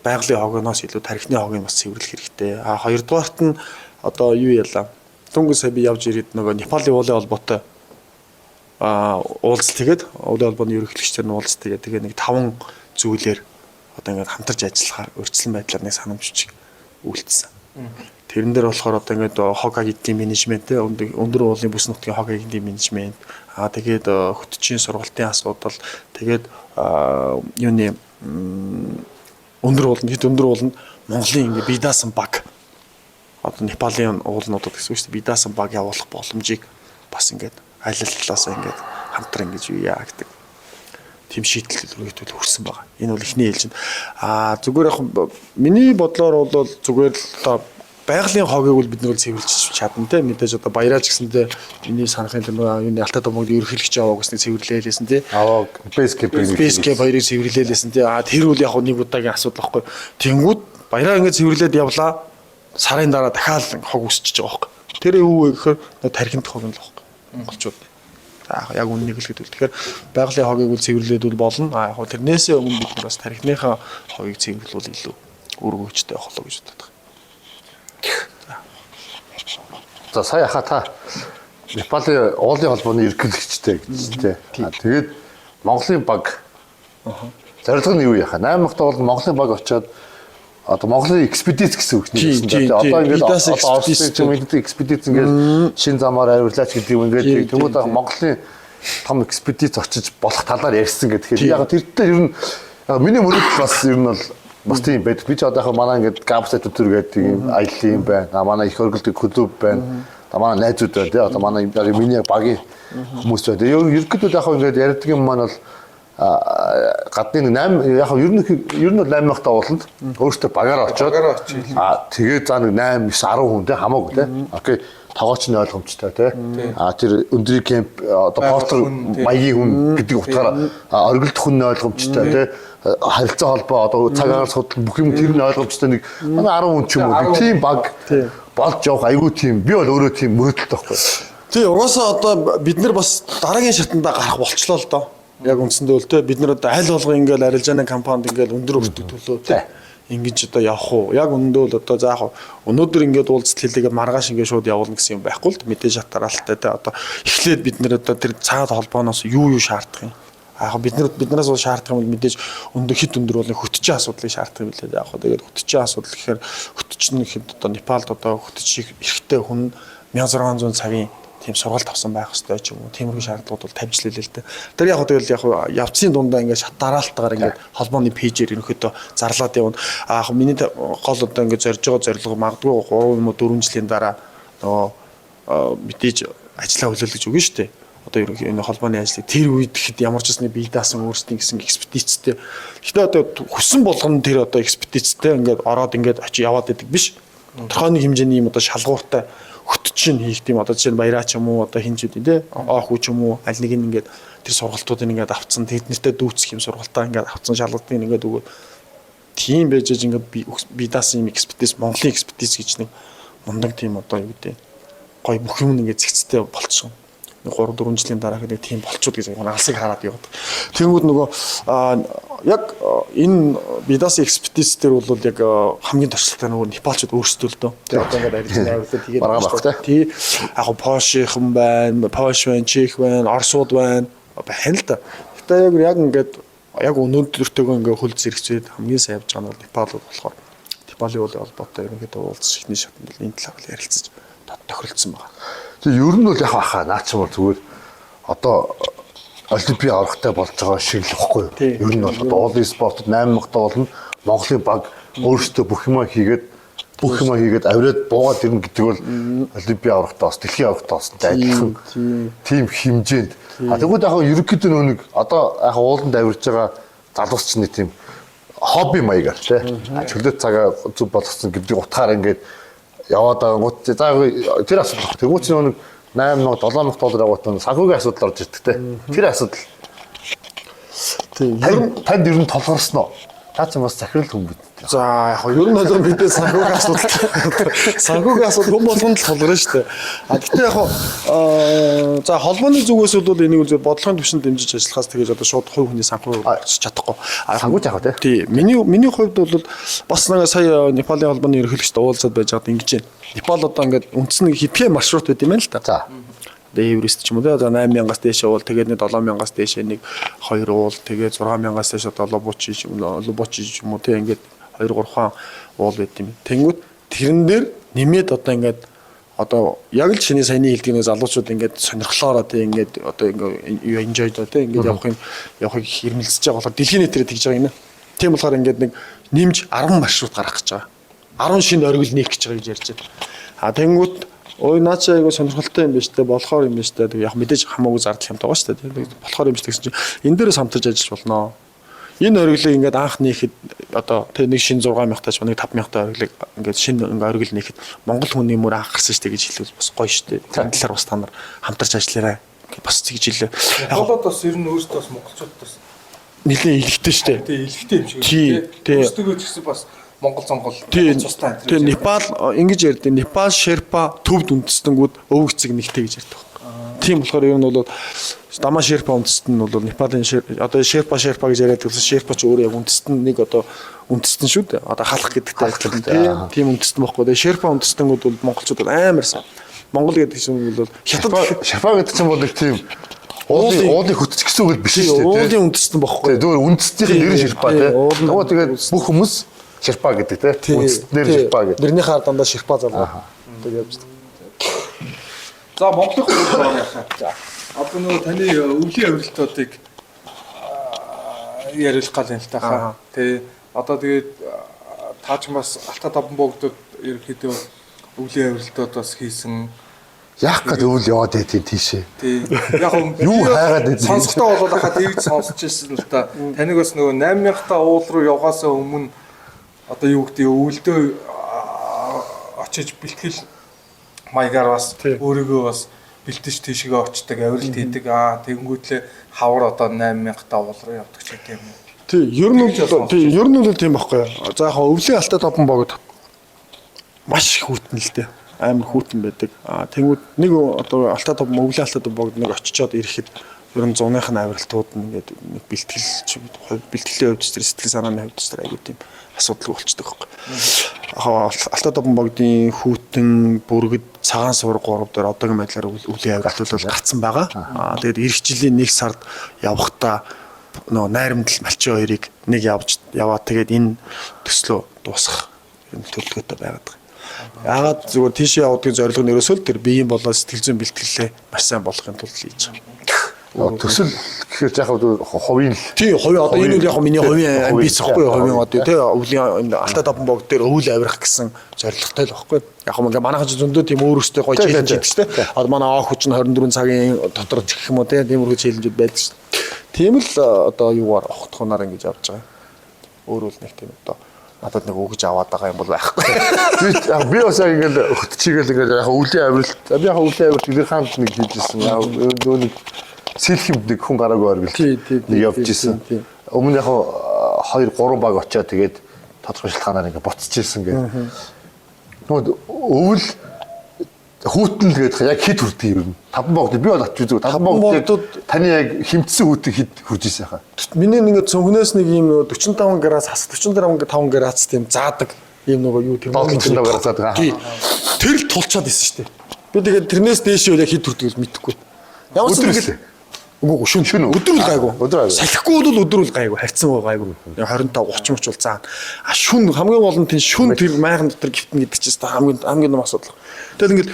байгалийн хогоноос илүү тархины хогийг бас цэвэрлэх хэрэгтэй. Хоёрдугаарт нь одоо юу яалаа. Дөнгөж сая би явж ирээд нөгөө Непалийн уулын холбоотой уулзалт тэгээд уулын холбооны ерөнхийлөгчдөр нь уулзалт тэгээд нэг 5 зүйлээр одоо ингээд хамтарч ажиллахаар өрчлөн байдлаар нэг санамжчиг үйлдэлсэн. Тэрэн дээр болохоор одоо ингээд хог хаягдлын менежмент өндөр уулын бүс нутгийн хог хаягдлын менежмент тэгээд хөтчийн сургалтын асуудал тэгээд юуны өндөр ууланд Монголын ингээд бие даасан баг одоо Непалийн уулнуудад гэсэн үг шүү дээ бие даасан баг явуулах боломжийг бас ингээд аль талаас ингээд хамтран ингэж юу яа гэдэг тийм шийдэл рүү хүрсэн байгаа. Энэ бол ихний ээлжинд зүгээр яг миний бодлоор бол зүгээр л байгалийн хогийг бол бид нар цэвэрлж чадна те мэдээж одоо баяраач гэсэндээ миний санахын тэр юуны Алтай таван богдын ерөнхийлөгч аваа гэснээр цэвэрлээлсэн те бэс кемп хоёрыг цэвэрлээлсэн те тэр үл яг нэг удаагийн асуудал байхгүй. Тэнгүүд баяраа ингээд цэвэрлээд явлаа сарын дараа дахиад хог үсчихэж байгаа байхгүй. Тэр юу вэ гэхээр тархинд хог юм л байхгүй. Монголчууд яг үннийг л гэдэг. Тэгэхээр байгалийн хогийг үл цэвэрлээд үл болно. Яг тэрнээсээ өмнө бид нар бас тархиныхаа хогийг цэвэрлүүл илүү өргөөжтэй байх болоо гэж боддог. За сая хата Непалийн уулын холбооны ерөнхийлөгчтэй гэж тий. Тэгээд Монголын баг зорилго нь юу яхаа? 8 махта бол Монголын баг очиод одоо Монголын экспедиц гэсэн үг нэрсэн. Одоо ингээд одоо экспедиц ингээд шин замаар авирлаач гэдэг юм ингээд тэмүүл Монголын том экспедиц очиж болох талаар ярьсан гэдэг. Яг тэр дээр ер нь миний мөрөдөл бас ер нь бол бас тийм байдаг. Би ч одоо яг манай ингээд габсайт өтөр гэдэг юм аялал юм байна. Манай их хөргөлдөг клуб байна. Манай найзууд байна тий. Одоо манай миний багийн хүмүүс байна. Ерөнхийдөө яг ингээд ярьдаг юм маань бол гадны 8 яг ер нь 8 махта ууланд өөртөө багаараа очиод тэгээд за нэг 8 9 10 хүн тий хамаагүй тий. Окей. Тогооч нь ойлгомжтой тий. Тэр өндрийн кемп одоо портер маягийн хүн гэдэг утгаараа оргилдох хүн ойлгомжтой тий. Харилцаа холбоо одоо цаг агаар судал бүх юм тэр нь ойлгомжтой нэг 10 хүн ч юм уу тийм баг болж явах айгүй тийм би бол өөрөө тийм мөрөдөлтэй байхгүй. Тий угаасаа одоо бид нар бас дараагийн шатанда гарах болчлоо л доо. Яг үндсэндээ л те бид нар одоо аль болго ингээл арилжааны компанид ингээл өндөр өртөг төлөө те ингэж одоо явах уу. Яг үнэндээ бол одоо заах өнөөдөр ингээд уулзалт хэлээгээ маргааш ингээд шууд явуулна гэсэн юм байхгүй л мэдээж шатаралтай те одоо эхлээд бид нар одоо тэр цаад холбооноос юу шаардах юм. Яг биднээс бол шаардах юм мэдээж хит өндөр болон хөтчийн асуудлыг шаардах юм билээ. Яг тэгээд хөтчийн асуудал гэхээр хөтчний хэд одоо Непалд одоо хөтчих эрхтэй хүн 1600 цагийн тийм сургалт авсан байх хэрэгтэй ч юм уу. Тиймэрхүү шаардлагууд бол тавьж лээ л дээ. Тэр яг тэгэл яг явцын дундаа ингээд шат дараалтаагаар ингээд холбооны пэйжээр ерөнхийдөө зарлаад явна. Миний гол одоо ингээд зорж байгаа зорилго магадгүй 3 юм уу 4 жилийн дараа нөгөө мэдээж ажиллаа хүлээлгэж өгнө шүү дээ. Одоо ерөнхий энэ холбооны ажлыг тэр үед ихэд ямар ч усны бие даасан өөрсдийн гэсэн экспедицтэй. Гэхдээ одоо хүссэн болгоно тэр одоо экспедицтэй ингээд ороод ингээд очиж яваад идэг биш. Тодорхой нэг хэмжээний юм одоо шалгууртай хөтчин хийх тийм одоо жишээ нь баяраа ч юм уу одоо хинжүүд тий оох үе ч юм уу аль нэг нь ингээд тэр сургалтуудыг ингээд авцсан тэд нартэй дүүцэх юм сургалтаа ингээд авцсан шалгалтыг ингээд өгөө тийм байж ингээд би даасан юм экспедиц Монголын экспедиц гэж нэг мундаг тийм одоо юу гэдэг гой бүх юм ингээд зэгцтэй болчихсон. 3 4 жилийн дараа нэг тийм болчиход гэж алсыг хараад яваад. Тэнгүүд нөгөө яг энэ бидасын экспертиз дээр бол яг хамгийн туршлагатай нөгөө Непалчууд өөрсдөө л дөө. Тэгээ одоо ингээд Аризона авлаа тэгээд Баргаа багтай. тий яг Польшийнхан байна, Польш байна, Чех байна, Оросууд байна л да. Гэтэ яг ингээд яг өнөөдөртөөгөө ингээд хөл зэрэгцээд хамгийн сайн явж байгаа нь бол Непал болохоор Непалийн үйл холбоотой ерөнхийдөө уулзах шигний шатнд бол энэ талаар ярилцаж тохиролцсон байна. Тэгээ ер нь бол яг хаа наач юм бол зүгээр одоо олимпиад аврахтай болж байгаа шиг л баггүй юу? Ер нь бол одоо уулын спортод 8000 таа болно. Монголын баг өөрөөсөө бүх юмаа хийгээд авираад буугаад ирнэ гэдэг бол олимпиад аврахтаа бас дэлхийн аврахтаа бас адилхан тийм хэмжээнд. Тэгвэл яг ерөнхийдөө нэг одоо яг ууланд авирж байгаа залуусчны тийм хобби маягаар тий. Чөлөөт цагаа зүг болгосон гэдэг утгаар ингээд яваад байгаа гот за тэр асуудал. Тэгвэл ч нэг 8000 7000 доллар яваад санхүүгийн асуудал орж ирдэг те. Тэр асуудал. Тийм. Танд ер нь толгорсон уу? Та ч бас захирал хүн бид. За яг ер нь бол бидний санхүүгийн асуудал хүн болгонд л толгорно шүү дээ. Гэхдээ яг за холбооны зүгээс бол энийг үл бодлогын түвшинд дэмжиж ажиллахаас тэгэж одоо шууд хувь хүний санхүү олж чадахгүй. Санхүүж яах вэ? Тийм. Миний хувьд бол бас нэг сая Непалийн холбооны ерөнхийлөгчтэй уулзаад байж байгаад ингэж байна. Непал одоо ингээд үндсэн нэг хэдхэн маршрут байт юм байна л та. За. Эврест ч юм уу за 8000-аас дээшээ уул тэгээд нэг 7000-аас дээшээ нэг 2 уул тэгээд 6000-аас дээшээ одоо лобочи ч юм уу тэг ингээд 2 3 хаан уул байт юм. Тэнгүүд тэрэн дээр нэмээд одоо ингээд одоо яг л чиний саяны хэлдэг нэг залуучууд ингээд сонирхлоороо тэг ингээд одоо ингээд enjoy доо тэг ингээд явахыг хэрмэлцэж байгаа болохоор дэлхийн нийтээр тэгж байгаа юм. Тийм болохоор ингээд нэг нэмж 10 маршрут гаргах гэж байгаа. 10 шинэ оргил нээх гэж байгаа гэж ярьж байна. Тэнгүүд ой наачаа айгу сонирхолтой юм байна штэ болохоор юм байна штэ тэг яг мэдээж хамаагүй зардал хямтай байгаа штэ тэг болохоор юм штэ гэсэн чинь энэ дээрээс хамтарч ажиллаж болно. Энэ ориглыг ингээд анх нээхэд одоо тэг нэг шинэ 6000 таач нэг 5000 таа ориглыг ингээд шинэ оригл нээхэд Монгол хүний мөр анх гарсан штэ гэж хэлвэл бас гоё штэ. Тэр талаар бас та нар хамтарч ажиллаарай. Бас тэгж хэлээ. Монголд бас ер нь өөрсдөө бас монголчууд бас нэлээд илэгтэй штэ. Тэг илэгтэй юм шиг тийм. Өөрсдөө ч гэсэн бас Монгол цустай. Тэгээ Непал ингэж ярьдیں۔ Непал Шерпа төвд үндэстэнгүүд өвөгцөг нэгтэй гэж ярьдаг. Тийм болохоор ер нь бол Дама Шерпа үндэстэн нь бол Непалийн одоо Шерпа гэж яриад байсан. Шерпа ч өөрөө яг үндэстэн нэг одоо үндэстэн шүү дээ. Одоо халах гэдэгтэй адилхан тийм үндэстэн байхгүй. Тэгээ Шерпа үндэстэнгүүд бол монголчууд бол амар сайн. Монгол гэдэг чинь бол хятад Шерпа гэдэг чинь бол нэг тийм уулын хөтч гэсэн үг биш шүү дээ. Уулын үндэстэн байхгүй. Зүгээр үндэстнийх нэр Шерпа тий. Тэгээд бүх хүмүүс Шерпа гэдэг те. Үндэстнэр Шерпа гэдэг. Нэрнийхээ дандаа Шерпа залуу. Тэг явж байна. За Монголын хувьд яахаа. За одоо нөгөө таны өвлийн авиралтуудыг яриулах гал юм л тахаа. Тэ одоо тэгээд таач бас Алтай таван богдод ерөөхдөө өвлийн авиралтууд бас хийсэн. Яах гээд өвөл яваад байдیں۔ Тийшээ. Тий. Яг юу хайгаад байдیں۔ Сонсогдоо болоод хахад тэгж сонсч ирсэн л та. Таныг бас нөгөө 8000 та уул руу явгаасаа өмнө одоо юу гэдэг өвөлдөө очиж бэлтгэл маягаар бас өөрийгөө бас бэлтэж тийшээ очдог авиралт хийдэг. Тэгэнгүүтлээ хавар одоо 8000 та уул руу явдаг ч гэдэм юм. Тий, ер нь бол тийм байхгүй. За яг өвлийн Алтай таван богд маш хүүтэн л дээ. Амар хүүтэн байдаг. Тэнгүүд нэг одоо Алтай таван өвлийн Алтай таван богд нэг очичоод ирэхэд ер нь 100-ных нь авиралтууд ингээд нэг бэлтгэлийн хувьд сэтгэл санааны хувьд айгуу тийм асуудалгүй болчихдог байхгүй. Алтай таван богдын хүүтэн бүргэд цагаан сувар 3 дээр одоогийн байдлаар өвлийн авиралт бол гарцсан байгаа. Тэгээд эх жилийн 1 сард явахдаа нөө найрамдал малчин хоёрыг нэг яваад тэгээд энэ төслөө дуусгах юм төлөвлөгөөтэй байгаад байгаа. Яагаад зүгээр тийшээ явуудын зорилго нь ерөөсөө л тэр биеийн болоо сэтгэл зүйн бэлтгэлээ маш сайн болгохын тулд хийж байгаа. Төсөл гэхээр яг хувийн л тий хувийн одоо энэ үл яг миний хувийн амбиц байхгүй хувийн одоо тий өвлийн Алтай таван богд дээр өвөл авирах гэсэн зорилготой л байхгүй. Яг юм ингээ манайхан ч зөндөө тийм өөрөөсөө гоё челленж хийдэг шүү дээ. Одоо манай аах хүч нь 24 цагийн дотор гэх юм уу тий тиймэрхүү челленжүүд байдаг шүү дээ. Тийм л одоо юугаар огтхоноор ингэж явж байгаа. Өөрөө л нэг тийм одоо надад нэг өгж аваад байгаа юм бол байхгүй. Би бас ингээл хөтчигээл ингээл яг өвлийн авиралт би яг өвлийн авиралт тэр хаанч нэг хийжсэн. Нөө нэг сэлхэмд нэг хүн гараагүй оргил нэг явж исэн. Өмнө яг 2 3 баг очиод тэгээд тодорхой шалтгаанаар ингээ буцаж ирсэн гэх. Нөгөө өвөл Хүүтэн тэгээд яг хэд хүрдэг юм. Таван богд би бол очиж үзв. Таван богдод таны яг хэмтсэн хүүтэн хэд хүрж ирсэн хаа. Миний нэг цөмгнөөс нэг юм 45 градус хас 45 градус тийм заадаг юм нөгөө юу тийм 45 градус заадаг. Тэр л тулчаад исэн шүү дээ. Би тэгээд тэрнээс дээш юу яг хэд хүрдэг л мэдэхгүй. Ямар ч зүйл үгүй шүн өдөр л гайгүй. Салхихгүй бол өдөр л гайгүй. Харьцсан гайгүй. 25 30 мөч бол заана. А шүн хамгийн гол нь тийм шүн тэр майхан дотор гифтэн гэдэг чинь хамгийн том асуудал. Тэгэл ингээд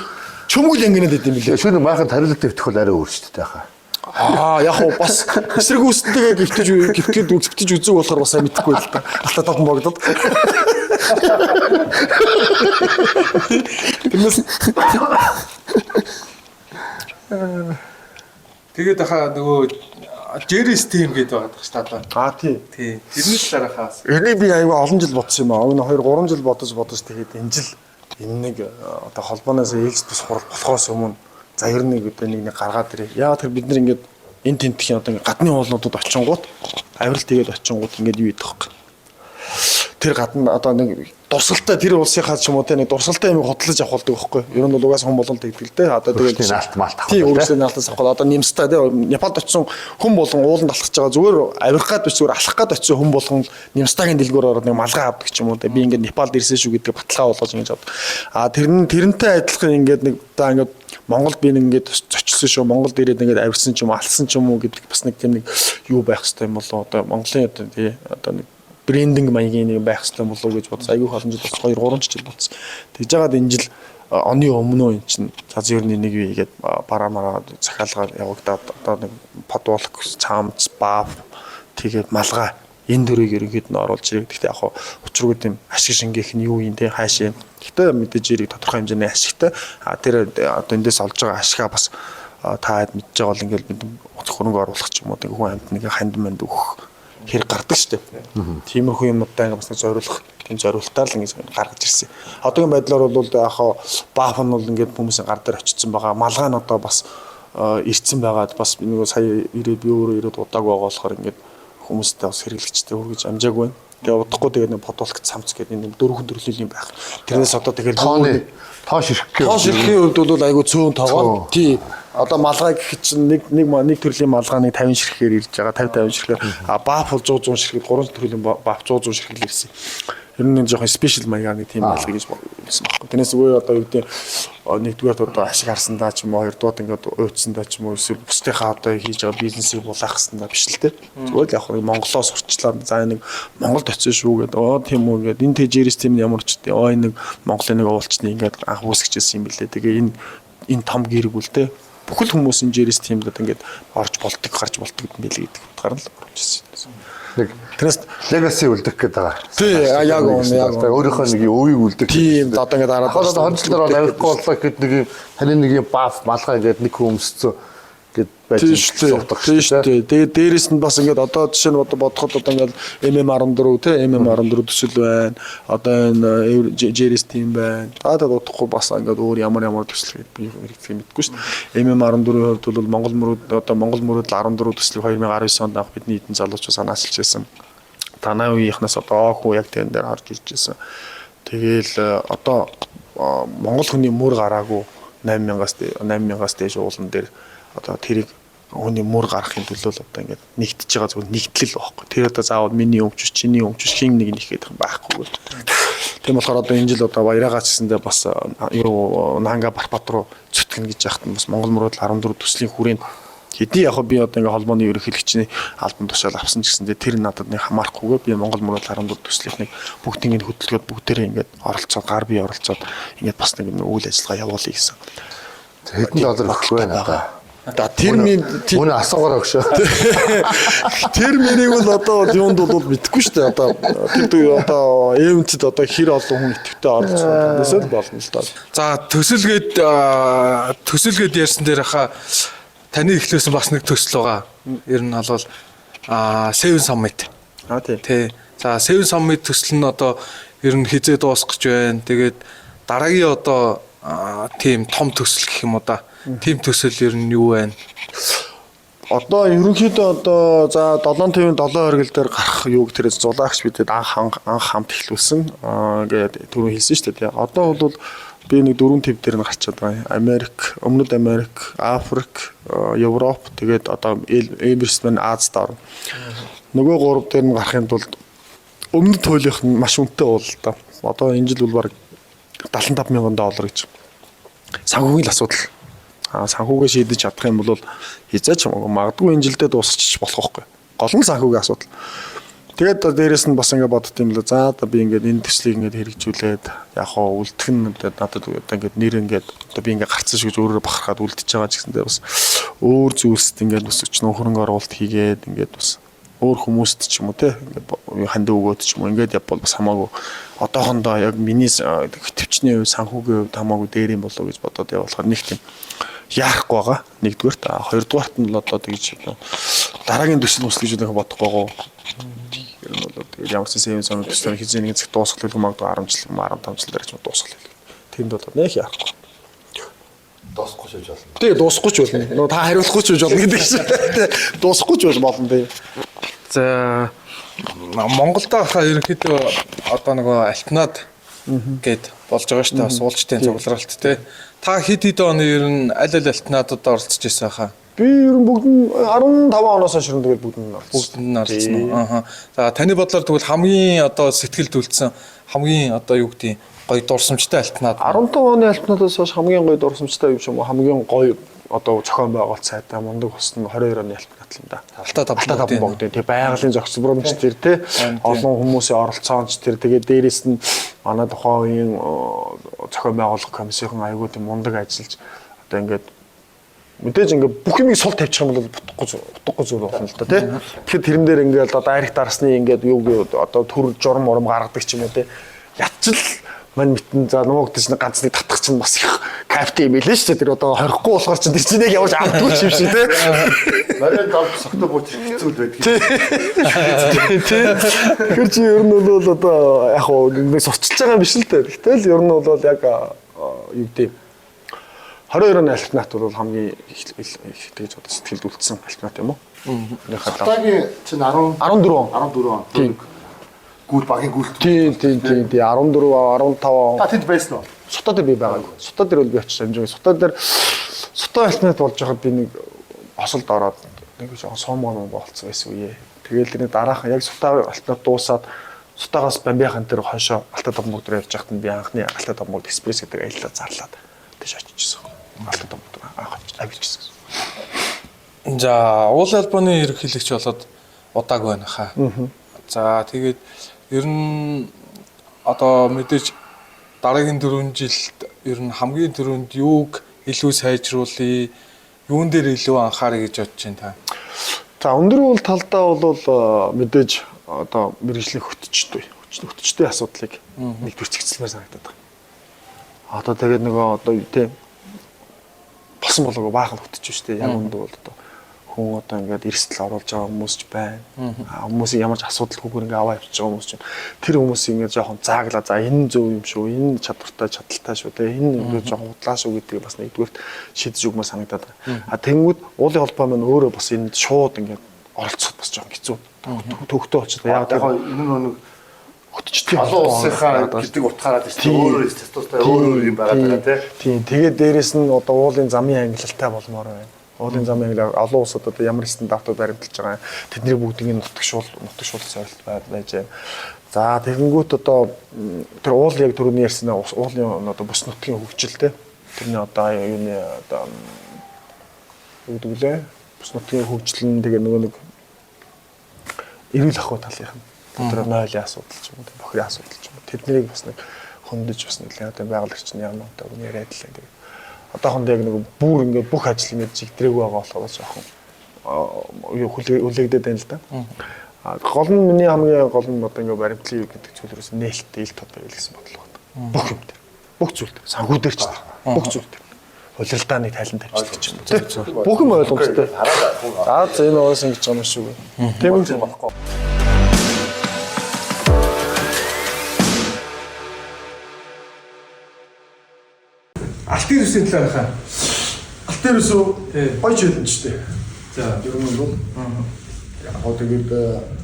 чөмгөл ангинаад идэм билээ. Шүн майхан тарилалтай битэх бол арай өөр шүү дээ хаа. Яг уу бас эсрэг үстэнтэйгээ гифтэж үзэг болохоор бас мэдэхгүй л та. Алтаа таван богдод. Тэрнээс Тэгээд хаа нөгөө Jerry's team гэдэг байгаа дах шүү дээ. тий. Тэрнээс дараахаас. Энийг би аюу олон жил бодсон юм аа. Энэ 2 3 жил бодож тэгээд энэ жил энэ нэг одоо холбооноос ээлж тус хурал болохоос өмнө за ер нь нэг гаргаад ирээ. Яагаад тэр бид нар ингээд энэ тентхийн одоо гадны уулнуудад очингууд авирал тэгээд очингууд ингээд юу идэх вэ? Тэр гадна одоо нэг дурсалтай тэр улсынхаа ч юм уу те нэг дурсалтай юм хөдлөж авах болдог байхгүй. Ер нь бол угаас хүн болон тэгдэг л те. Одоо тэгээд наалт маалт авах. Тийм үргэлжлэн наалтаас авах. Одоо Нэмстай те Непалд очсон хүн болон ууланд алхаж байгаа зүгээр авирах гад биш зүгээр алхах гад очсон хүн болгон Нэмстагийн дэлгүүр ороод нэг малгай авдаг ч юм уу те. Би ингээд Непалд ирсэн шүү гэдэг баталгаа болгож ингэж авдаг. Тэрнтэй адилхан ингээд нэг одоо ингээд Монголд би ингээд зочилсон шүү. Монголд ирээд ингээд авирсан ч юм уу алсан ч юм уу гэдэг бас нэг тийм нэг юу байх хэрэгтэй юм болоо. Одоо Монголын одоо нэг брендинг маягийн нэг байх хэрэгтэй болов уу гэж бодсон. Айгүй олон жил болсон 2 3 жил болсон. Тэгж жагаад энэ жил оны өмнөө эн чинь за зөрний нэг юу игээд бараа захиалгаар явагдаад одоо нэг подволк цаамц баав тэгээд малгай энэ дөрөйг ерөнхийд нь оруулж ирэх. Гэхдээ яг учиргүй тийм ашиг шингээх нь юу юм те хаашаа. Гэхдээ мэдээж ирэх тодорхой хэмжээний ашигтай. Тэр одоо эндээс олж байгаа ашигаа бас та хэд мэдж байгаа бол ингээд хөрөнгө оруулах ч юм уу хүн амьд нэг ханд манд өгөх хэрэг гардаг шүү дээ. Тиймэрхүү юмудаа ингээ бас нэг зориулах тийм зориултаар л ингээ гаргаж ирсэн. Одоогийн байдлаар бол яг баф нь бол ингээ хүмүүсийн гар дээр очсон байгаа. Малгай нь одоо бас ирцэн байгаад бас нэг сая ирээд би өөрөө ирээд удааг байгаа болохоор ингээ хүмүүстэй бас хэрэглэгчтэй хүргэж амжаагүй байна. Тэгээ удахгүй тэгээ нэг подволк цамц гэдэг нэг 4 төрлийн юм байх. Тэрнээс одоо тэгээ тоош ирэхийн хувьд бол айгүй цөөн тоогоо. Тий. Одоо малгай гэх чинь нэг төрлийн малгай 50 ширхгээр ирж байгаа 50 ширхгээр баф 100 ширхгээр 3 төрлийн баф 100 ширхгээр ирсэн. Ер нь жоохон спешиал маягаар нэг тийм малгай гэж болсон байхгүй. Тэрнээс үгүй одоо юу гэдэг нэгдүгээр одоо ашиг харсандаа ч юм уу хоёрдугаар ингээд уйдсандаа ч юм уу эсвэл бусдынхаа одоо хийж байгаа бизнесийг булаах хэсэндаа биш л те. Зүгээр л яг хөө Монголоос урчлаад за нэг Монголд очсон шүү гэдэг. Тийм үү гэдэг. Энэ Jerry's team ямар ч тийм энэ нэг Монголын нэг уулчны ингээд анх үүсгэжсэн юм билээ. Тэгээ энэ том гэрэг үл те. Бүхэл хүмүүс энэ Jerry's team-д ингээд орж болдог, гарч болдог юм билээ гэдэг утгаар нь л орж ирсэн. Нэг тэрнээс legacy үлдэх гээд байгаа. Тий, яг үнэ. Өөрийнхөө нэг өвийг үлдэх. Тийм, одоо ингээд дараад хонцлоор авихгүй боллоо гэхэд нэг таны нэг юм баф малгай ингээд нэг хүмүүсцөө гэд байж суудаг шүү дээ. Тэгээд дээрэс нь бас ингээд одоо жишээ нь бодоход одоо ингээд MM14 те MM14 төсөл байна. Одоо энэ Jerry's team байна. Тэгээд бодохгүй бас ингээд өөр ямар төсөл гэдэг би хэрэгцээ мэдгүй шүү дээ. MM14-ийн хувьд бол Монгол мөрөд 14 төслийг 2019 онд авах бидний хэдэн залуучууд санаасалж байсан. Танай үеийнхнээс одоо хүү яг тэн дээр харж ирж байсан. Тэгээл одоо Монгол хүний мөр гараагүй 8,000-аас дээш уулан дээр одоо тэрийг хүний мөр гаргахын төлөө л одоо ингээд нэгтэж байгаа зүгээр нэгтлэл байхгүй. Тэр одоо заавал миний өмчөж, чиний өмчөж хин нэг нэхгээд байхгүй. Тийм болохоор одоо энэ жил одоо баяраагаа чсэндээ бас юу Нанга Барбат руу зүтгэн гэж яхад нь бас Монгол мөрөд 14 төслийн хүрээнд хэдий яг би одоо ингээд холбооны ерөнхийлөгчний албан тушаал авсан ч гэсэндээ тэр надад нэг хамаарахгүйгээр би Монгол мөрөд 14 төслийнхнийг бүгдийг ингээд хөдөлгөөд бүгдээрээ ингээд оролцоод гар бие оролцоод ингээд бас нэг үйл ажиллагаа явуулъя гэсэн. Хэдэн доллар өгөх вэ надаа? Термин үнэ асуугаар өгшөө. Терминийг бол одоо юунд бол мэдэхгүй шүү дээ. Одоо эвэнтэд одоо хэр олон хүн идэвхтэй оролцсон гэсэн болно л даа. За төсөлгээд ярьсан дээр хаа таны эхлүүлсэн бас нэг төсөл байгаа. Ер нь бол Seven Summit. Тий. За Seven Summit төсөл нь одоо ер нь хизээ дуусгах гэж байна. Тэгээд дараагийн одоо тийм том төсөл гэх юм уу да. Тим төсөл ер нь юу байна? Одоо ерөнхийдөө одоо за 757 оргил дээр гарах юу гэх тэрээс зулаагч бидэд анх хамт эхлүүлсэн. Ингээд түрүү хэлсэн шүү дээ. Одоо бол би нэг 4 төв дээр нь гарчаад байгаа. Америк, Өмнөд Америк, Африк, Европ, тэгээд одоо Эверест маань Азад орно. Нөгөө 3 дээр нь гарахын тулд өмнөд туйлынх нь маш үнэтэй бол л доо. Одоо энэ жил бол баг $75,000 гэж. Санхүүгийн асуудал. Санхүүгээ шийдэж чадах юм бол хязгаарч магадгүй энэ жилдээ дуусчих болох байхгүй. Гол нь санхүүгийн асуудал. Тэгээд дээрэс нь бас ингээд бодд юм л за одоо би ингээд энэ төслийг ингээд хэрэгжүүлээд яг хаа үлдэх нь надад одоо ингээд нэр ингээд одоо би ингээд гарцсан шиг өөрөөр бахархаад үлдчихэж байгаа ч гэсэндээ бас өөр зүйлсд ингээд бас өчнө хөрөнгө оруулалт хийгээд ингээд бас өөр хүмүүст ч юм уу те ингээд хандив өгөөд ч юм уу ингээд явбал бас хамаагүй одоохондоо яг миний төвчний санхүүгийн хувьд хамаагүй дээр юм болоо гэж бодоод явуулахаар нэг тийм яахгүй байгаа. Нэгдүгээрт хоёрдугаарт нь л одоо тэгж дараагийн төсөл ус гэж бодох байгаа. Тэр нь бол тэгээд ямар ч сэвэн сон төсөл хизээ нэгэн цаг дуусгах хэлгүй магадгүй 10 жил 15 жил дээр ч дуусгах хэлгүй. Тэнд бол нэх яахгүй. Дуусахгүй ч болно. Тий, дуусахгүй ч болно. Нөө та хариулахгүй ч болно гэдэг чинь. Дуусахгүй ч болно тий. За Монголд хаа ерөнхийдөө одоо нөгөө альпинад гээд болж байгаа шүү дээ. Бас уулзтын цугларалт тий. Та хэд оны ер нь аль альпинадад оролцож байсан хаа? Би ер нь бүгд нь 15 оноос хойш тэгэл бүгд нь оролцсон. Ааха. За таны бодлоор тэгвэл хамгийн одоо сэтгэлд үлдсэн хамгийн одоо юу гэдэг гоё дурсамжтай альпинад 15 оны альпинадаас хойш хамгийн гоё дурсамжтай юм шиг хамгийн гоё одоо зохион байгуулалт сайтай мундаг болсон 22 оны альпинад л юм да. Алтаа таван богд тий байгалийн зохицол бурамч тэр тий олон хүмүүсийн оролцоонч тэр тэгээд дээрээс нь манай тухайн үеийн зохион байгуулах комиссийн аягүй тийм мундаг ажиллаж одоо ингээд мэдээж ингээд бүх юмыг сул тавьчих юм бол утгагүй зүйл болно л да тий. Тэгэхээр тэрэн дээр ингээд одоо айрх дарсны ингээд юу одоо төр журам урам гаргадаг ч юм уу тий. Ятчил мань митэн за нуугдаж нэг ганц нэг татах чинь бас их капти юм билээ шүү дээ. Тэр одоо хорихгүй болохоор чинь тэр чинь яг явж амтгүй юм шиг тий. Марийн гав сохтой бууч хэцүү байдаг. Тий. Тэр чинь ер нь бол одоо яг хоо нэг сурчилж байгаа юм биш л дээ. Гэтэл ер нь бол яг юу гэдэг 22 оны альпинат бол хамгийн их тэгж одоо сэтгэлд үлдсэн альпинат юм уу? Хатагийн чинь 14 он. Гүйл багийн гүйлт. Тий 14 15 Та тэнд байсан уу? Сутаа дээр би байгаагүй. Сутаа дээр бол би очиж амжиг. Сутаа альпинат болж байхад би нэг осолд ороод нэг жоохон сомгон болцсон байсан үе. Тэгээл тэрний дараах яг сутаа альпинат дуусаад сутаагаас бамбихан тэр хойшоо Алтай Домбог дээр явж байхад би анхны Алтай Домбог экспресс гэдэг аяллаа зарлаад тийш очижсэн. Алтай Домбог дээр авчихсан. За уул альбаны ерөнхийлөгч болоод удааг байна хаа. За тэгээд ер нь одоо мэдээж дараагийн 4 жилд ер нь хамгийн түрүүнд юуг илүү сайжруулъя, юун дээр илүү анхаарах гэж бодож байна та. За өндөр үйл талдаа бол мэдээж одоо мэргэжлийн хөтчтэй асуудлыг нэгдүгээр чигцэлмээр санагдаад байна. Одоо тэгээд нөгөө одоо тийм болсон болоогүй баахан хөтч шүү дээ. Яг үндэ бол одоо хүн одоо ингээд эрсдэл оруулж байгаа хүмүүс ч байна. Хүмүүсийн ямар ч асуудалгүйгээр ингээд аваа явж байгаа хүмүүс ч байна. Тэр хүмүүсийг ингээд жоохон зааглаа. За энэ зөв юм шүү. Энэ чадaltaй шүү. Тэгээ энэ ингээд жоохон худлаа шүү гэдгийг бас нэгдүгээрт шийдэж өгмөр санагдаад байна. Тэнгүүд уулын холбоо маань өөрөө бас энд шууд ингээд оролцоход бас жоохон хэцүү. Төвхтөө болчихлоо. Яг энэ нэг хөтчтэй олон улсынхаа гэдэг утгаараа тийм өөрөө статустай өөр юм байгаа даа тийм. Тэгээд дээрэс нь одоо уулын замын ангилалтай болмоор байна. Уулын замын ангилал олон улсад одоо ямар стандартууд баримталж байгаа юм. Тэдний бүгдийн нутагшуул зорилт байж байна. За тэгэнгүүт одоо тэр уул яг түрүүний ярьсан уулын одоо бус нутгийн хөгжилтэй тэрний одоо юуны одоо гэдэг лээ. Бус нутгийн хөгжил нь тэгээ нөгөө нэг эрүүл ахуй талынх нь тэр нойлын асуудал ч юм уу бохирын асуудал ч юм уу тэднийг бас нэг хөндөж бас нэлээд одоо байгуулагч нь ямар одоо яриад л энэ одоохондоо яг нэг бүр ингээд бүх ажил ингээд зигдрээгүй байгаа болохоор жоохон юу хүлээгдээд байна л да. Гол нь миний хамгийн гол нь одоо ингээд баримтлын юу гэдэг зүйлээс нээлттэй ил тод байл гэсэн бодлого байна. Бүх юм дээр. Бүх зүйл дээр. Санхүү дээр ч бүх зүйл дээр. Улиралдааны тайлан тавьчихдаг ч юм уу. Бүх юм ойлгомжтой. За энэ уус ингэж байгаа юм шүү. Тийм үү болохгүй. Алтын үсийн талаар хаа. Алтын үс үү? Гоё ч хэлэн ч дээ. За. ер нь бол яг тэгээд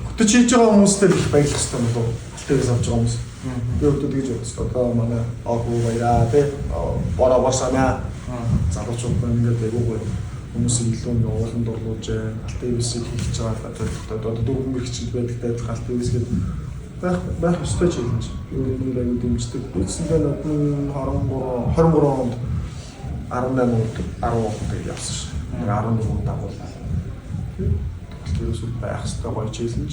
хөтөж хийж байгаа хүмүүстэй их баярлах хэрэгтэй юм болов. Алтайгаас авч байгаа хүмүүс. Би өөртөө тэгж бодсон. Одоо манай агуу баяраа тий. Бороо босана. Залуучууд маань ингээд айгуугүй хүмүүсийг илүү нэг ууланд оруулж алтайгасыг хийж байгаа одоо дөрвөн мэрэгчд байдагтай алтайгасгээд байх ёстой ч юм чи. Би энэ аягүй дэмждэг. Үндсэндээ 23 онд 18 онд 10 онд явсан шүү. 14 дагууллаа. Тэрээс байх хэрэгтэй гоё челленж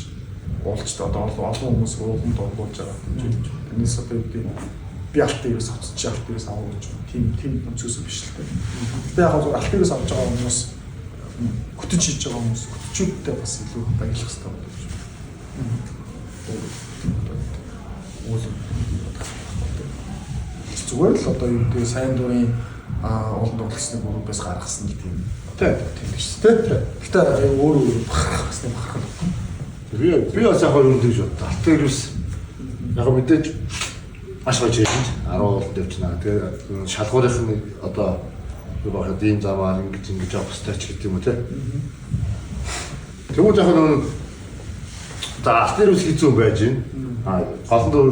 уулзч одоо олон хүмүүс ууланд оруулж байгаа юм чи. Энэс одоо би алтайгаас авчих алтайгаас авах гэж тийм өнцгөөс биш л дээ. Гэтэ яг зөв алтайгаас авч байгаа хүмүүс хөтөж хийж байгаа хүмүүс хөтчүүдтэй бас илүү баярлах хэрэгтэй байна гэж. Зүгээр л одоо юу гэдэг сайн дурын олон дурлалсны группээс гаргасан нэг тийм тийм биш үү? Гэтэ өөр гаргасны бахархал. Би бас яг юм дэж боддог. Алтайгаас яг мэдээж маш гоё челленж 10 уулд явчихна. Тэгээ шалгуурынх нь одоо юу бахад ийм замаар ингэж явах хэрэгтэй ч гэдэг юм уу те. Тэгвэл яг нэг за алтайгаас хийцүү байж байна. Голон дөр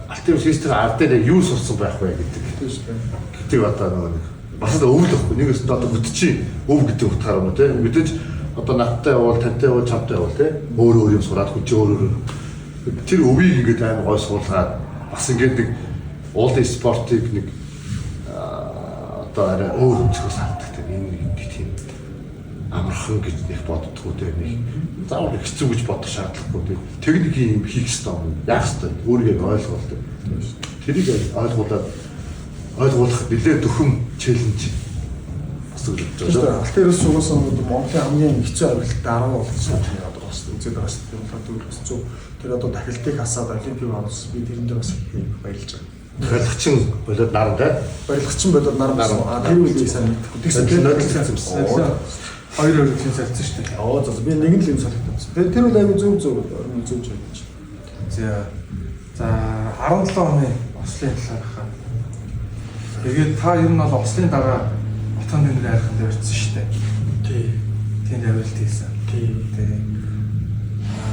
алтайгаас хийстер ард дээр юу сурсан байх вэ гэдэг. Гэдэг одоо нэг бас өвөл واخгүй. Нэгээс одоо хөтчийн өв гэдэг утгаар юм уу те. Мэдээж одоо надтай явал тантай явал чамтай явал те. Өөр юм сураад хүч өөр тэр өвийг ингээд амар гой суулгаад бас ингээд нэг уулын спортыг нэг одоо арай өөр өнцгөөс хардаг тийм нэг тийм амархан гэж нэг боддгоо тийм нэг заавал хэцүү гэж бодох шаардлагагүй тийм техникийн юм хийх хэрэгтэй юм яах хэрэгтэй өөрийгөө ойлгуул тийм тэрийг ойлгуулах нэлээд дөхөм челленж бас гэж бодож байна. Алтайгаас шугасан Монголын хамгийн хэцүү авилт 10 болсон юм одоо бас үзээд байгаа шүү дээ. Бол хэцүү тэр одоо тахилтыг хасаад олимпик орсон би тэрэн дээр бас баярлж байгаа. Барилгачин болоод нарантай. Барилгачин болоод наран. Тэр үеийг сайн мэдхгүй. Тэгсэн чинь Хоёр өргөлийн салцсан шүү дээ. Оо за би нэг л юм салхитсан. Тэр үл аягүй зөв байж. За 17 оны Ослын талаар хаа. Тэгээд та ер нь бол Ослын дараа Отон нэмэр хайрханд явсан шүү дээ. Тийм авилт хийсэн. Тийм.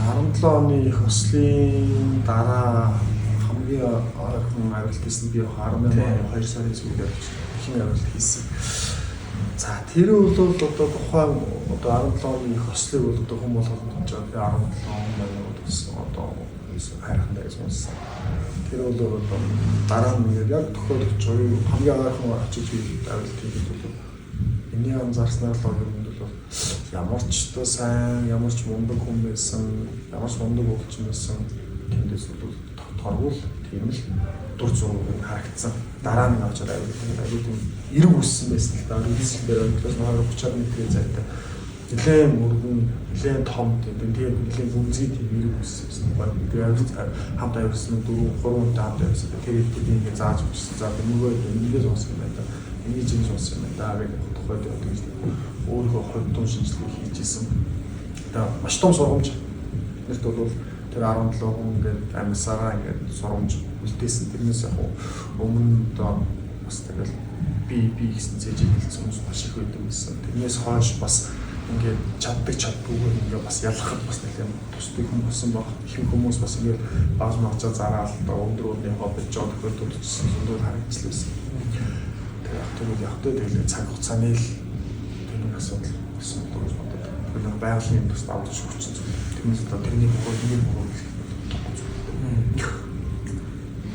17 оны их Ослын дараа хамгийн ойрхон авилт хийсэн би 18 оны 2 сарын сүүлд хин авилт хийсэн. За тэр бол одоо тухайн одоо 17 оны их Ослыг бол одоо хүмүүс болгож байгаа. 17 он маань болсон одоо хайрхан дээр сонсон. Тэр бол дараа нь ингээд яг тохиолдож байгаа хамгийн ойрхон очиж авилт хийгээд бол энэний анзаарснаар л ер нь бол ямар ч та сайн, ямар ч мундаг хүн байсан, ямар ч мундаг өвчин байсан тэндээс бол торгуул тийм л дур зургийг харагдсан. Дараа нь авч авилт эрг үссэн байсан л да. Үссэн дээр өнөөс 30 метрийн зайтай нэлээд мөргөн, нэлээд том тийм нэлээд үнзий тийм эрг үссэн байсан. Тэгээд хамт авилсан 4-3 хамт авилсан. Тэгээд ингээд зааж өгсөн. За нөгөө энийг сонсон юм байна. Энийг чинь сонсон юм байна. Гэж тухайд өгдөг. Өөрөө хойдон шинжилгээ хийж исэн. Одоо маш том сургамж. Нэрт бол тэр 17 хүн ингээд амьсараа ингээд сургамж үлдээсэн. Тэрнээс яг өмнө одоо бас тэгэл би гэсэн цэжиг хэлсэн хүмүүс маш их байдаг байсан. Тэрнээс хойш бас ингээд чаддаггүй ингээд бас ялахад бас нэлээд тусдаг хүмүүс болсон баг. Их хүмүүс бас ингээд бааж марчаа зараал одоо өндөр хоббиж жоо тохиолдолд үзсэн зүйл харагдчихлээ. Тэгээд явтаа тэгэл цаг хугацааны л тэр асуудал болсон гэж боддог. Тэр байгалийн юм тус авч өгсөн зүйл. Тэрнээс одоо тэрний бүгд